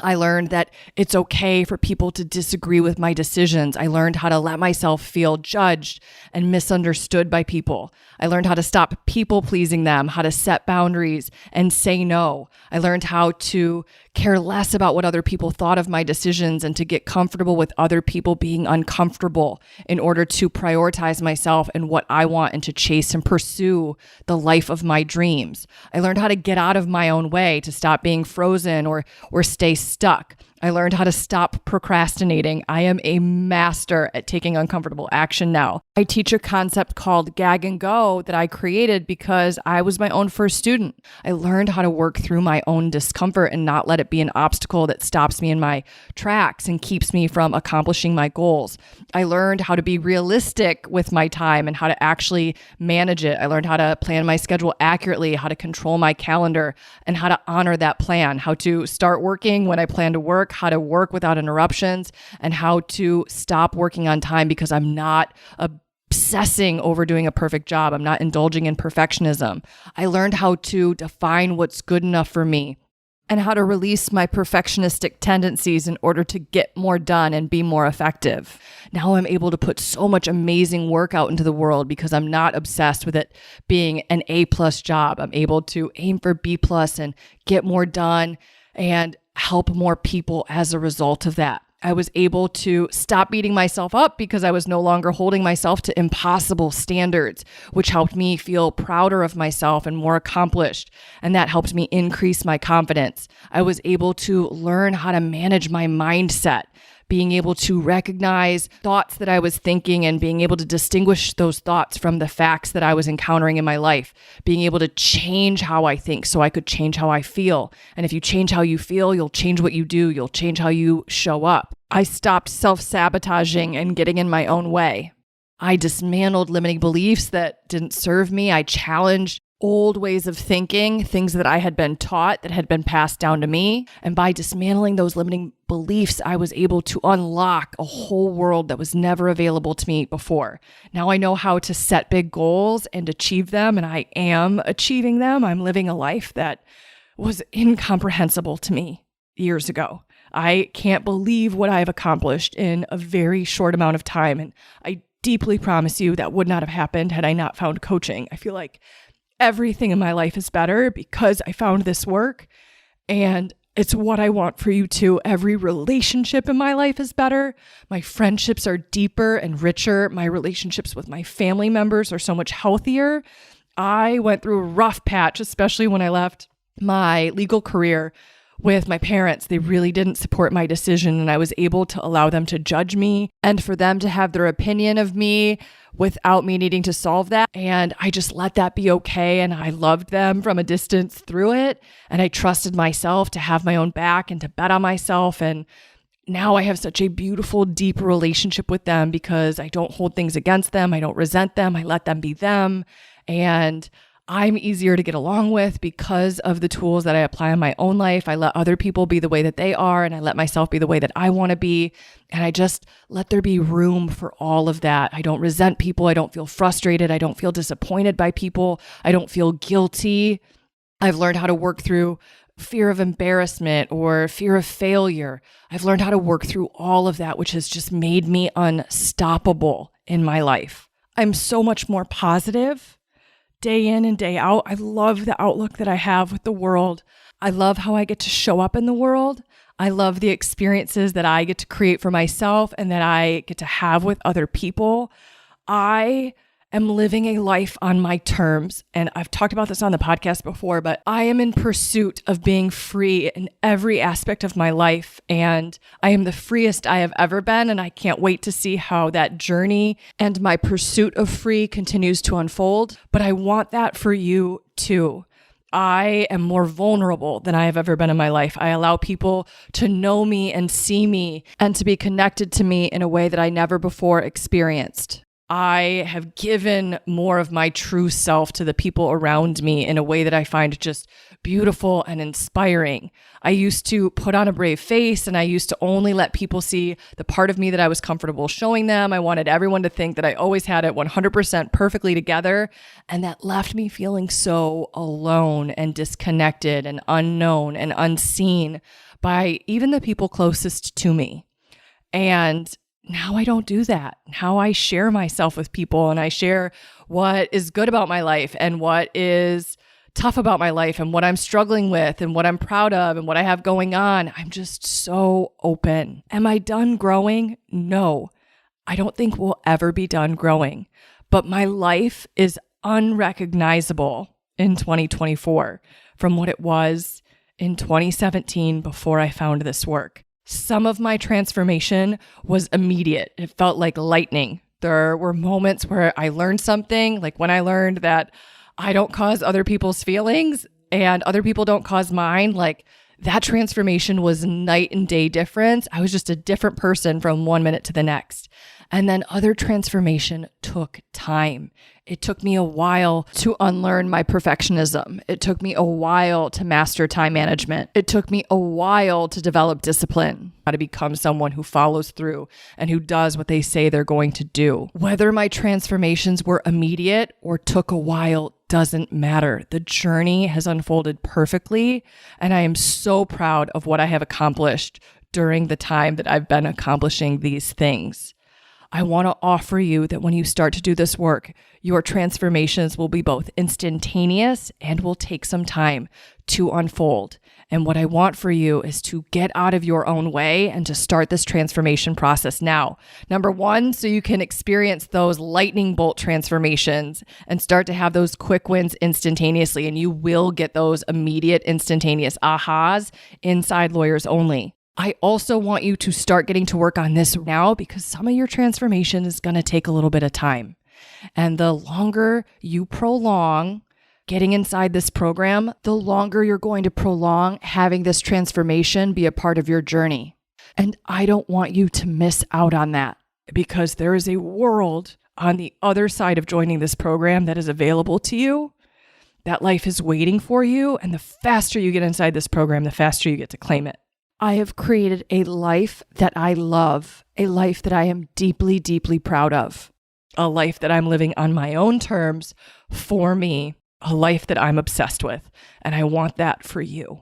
I learned that it's okay for people to disagree with my decisions. I learned how to let myself feel judged and misunderstood by people. I learned how to stop people pleasing them, how to set boundaries and say no. I learned how to care less about what other people thought of my decisions and to get comfortable with other people being uncomfortable in order to prioritize myself and what I want and to chase and pursue the life of my dreams. I learned how to get out of my own way, to stop being frozen or stay stuck. I learned how to stop procrastinating. I am a master at taking uncomfortable action now. I teach a concept called gag and go that I created because I was my own first student. I learned how to work through my own discomfort and not let it be an obstacle that stops me in my tracks and keeps me from accomplishing my goals. I learned how to be realistic with my time and how to actually manage it. I learned how to plan my schedule accurately, how to control my calendar, and how to honor that plan, how to start working when I plan to work, how to work without interruptions, and how to stop working on time because I'm not a obsessing over doing a perfect job. I'm not indulging in perfectionism. I learned how to define what's good enough for me and how to release my perfectionistic tendencies in order to get more done and be more effective. Now I'm able to put so much amazing work out into the world because I'm not obsessed with it being an A+ job. I'm able to aim for B+ and get more done and help more people as a result of that. I was able to stop beating myself up because I was no longer holding myself to impossible standards, which helped me feel prouder of myself and more accomplished. And that helped me increase my confidence. I was able to learn how to manage my mindset, being able to recognize thoughts that I was thinking and being able to distinguish those thoughts from the facts that I was encountering in my life, being able to change how I think so I could change how I feel. And if you change how you feel, you'll change what you do. You'll change how you show up. I stopped self-sabotaging and getting in my own way. I dismantled limiting beliefs that didn't serve me. I challenged old ways of thinking, things that I had been taught that had been passed down to me. And by dismantling those limiting beliefs, I was able to unlock a whole world that was never available to me before. Now I know how to set big goals and achieve them, and I am achieving them. I'm living a life that was incomprehensible to me years ago. I can't believe what I've accomplished in a very short amount of time. And I deeply promise you that would not have happened had I not found coaching. I feel like everything in my life is better because I found this work, and it's what I want for you too. Every relationship in my life is better. My friendships are deeper and richer. My relationships with my family members are so much healthier. I went through a rough patch, especially when I left my legal career with my parents. They really didn't support my decision, and I was able to allow them to judge me and for them to have their opinion of me without me needing to solve that. And I just let that be okay. And I loved them from a distance through it. And I trusted myself to have my own back and to bet on myself. And now I have such a beautiful, deep relationship with them because I don't hold things against them. I don't resent them. I let them be them. And I'm easier to get along with because of the tools that I apply in my own life. I let other people be the way that they are, and I let myself be the way that I want to be. And I just let there be room for all of that. I don't resent people. I don't feel frustrated. I don't feel disappointed by people. I don't feel guilty. I've learned how to work through fear of embarrassment or fear of failure. I've learned how to work through all of that, which has just made me unstoppable in my life. I'm so much more positive day in and day out. I love the outlook that I have with the world. I love how I get to show up in the world. I love the experiences that I get to create for myself and that I get to have with other people. I am living a life on my terms. And I've talked about this on the podcast before, but I am in pursuit of being free in every aspect of my life. And I am the freest I have ever been. And I can't wait to see how that journey and my pursuit of free continues to unfold. But I want that for you too. I am more vulnerable than I have ever been in my life. I allow people to know me and see me and to be connected to me in a way that I never before experienced. I have given more of my true self to the people around me in a way that I find just beautiful and inspiring. I used to put on a brave face, and I used to only let people see the part of me that I was comfortable showing them. I wanted everyone to think that I always had it 100% perfectly together, and that left me feeling so alone and disconnected and unknown and unseen by even the people closest to me. And now I don't do that. Now I share myself with people, and I share what is good about my life and what is tough about my life and what I'm struggling with and what I'm proud of and what I have going on. I'm just so open. Am I done growing? No, I don't think we'll ever be done growing, but my life is unrecognizable in 2024 from what it was in 2017 before I found this work. Some of my transformation was immediate. It felt like lightning. There were moments where I learned something, like when I learned that I don't cause other people's feelings and other people don't cause mine. Like that transformation was night and day difference. I was just a different person from one minute to the next. And then other transformation took time. It took me a while to unlearn my perfectionism. It took me a while to master time management. It took me a while to develop discipline, how to become someone who follows through and who does what they say they're going to do. Whether my transformations were immediate or took a while doesn't matter. The journey has unfolded perfectly, and I am so proud of what I have accomplished during the time that I've been accomplishing these things. I want to offer you that when you start to do this work, your transformations will be both instantaneous and will take some time to unfold. And what I want for you is to get out of your own way and to start this transformation process now. Number one, so you can experience those lightning bolt transformations and start to have those quick wins instantaneously. And you will get those immediate, instantaneous ahas inside Lawyers Only. I also want you to start getting to work on this now because some of your transformation is going to take a little bit of time. And the longer you prolong getting inside this program, the longer you're going to prolong having this transformation be a part of your journey. And I don't want you to miss out on that because there is a world on the other side of joining this program that is available to you. That life is waiting for you. And the faster you get inside this program, the faster you get to claim it. I have created a life that I love, a life that I am deeply, deeply proud of, a life that I'm living on my own terms for me, a life that I'm obsessed with, and I want that for you.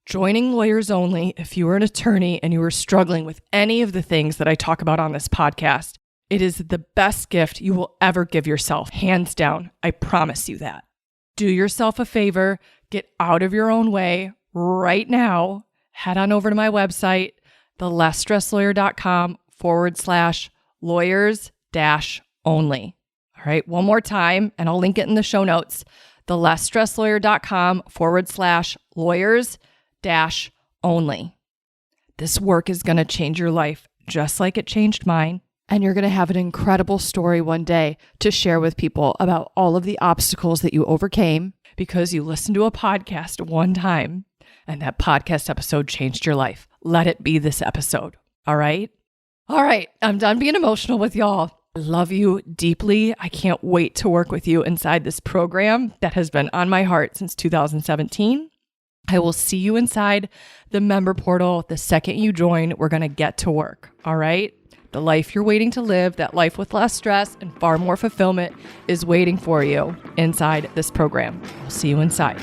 Joining Lawyers Only, if you are an attorney and you are struggling with any of the things that I talk about on this podcast, it is the best gift you will ever give yourself, hands down. I promise you that. Do yourself a favor, get out of your own way right now. Head on over to my website, thelesstresslawyer.com/lawyers-only. All right, one more time, and I'll link it in the show notes. thelesstresslawyer.com/lawyers-only. This work is going to change your life just like it changed mine. And you're going to have an incredible story one day to share with people about all of the obstacles that you overcame because you listened to a podcast one time. And that podcast episode changed your life. Let it be this episode. All right? All right. I'm done being emotional with y'all. I love you deeply. I can't wait to work with you inside this program that has been on my heart since 2017. I will see you inside the member portal the second you join. We're going to get to work. All right? The life you're waiting to live, that life with less stress and far more fulfillment is waiting for you inside this program. I'll see you inside.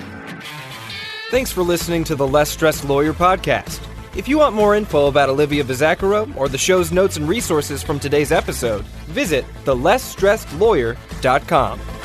Thanks for listening to the Less Stressed Lawyer podcast. If you want more info about Olivia Bizacaro or the show's notes and resources from today's episode, visit thelesstressedlawyer.com.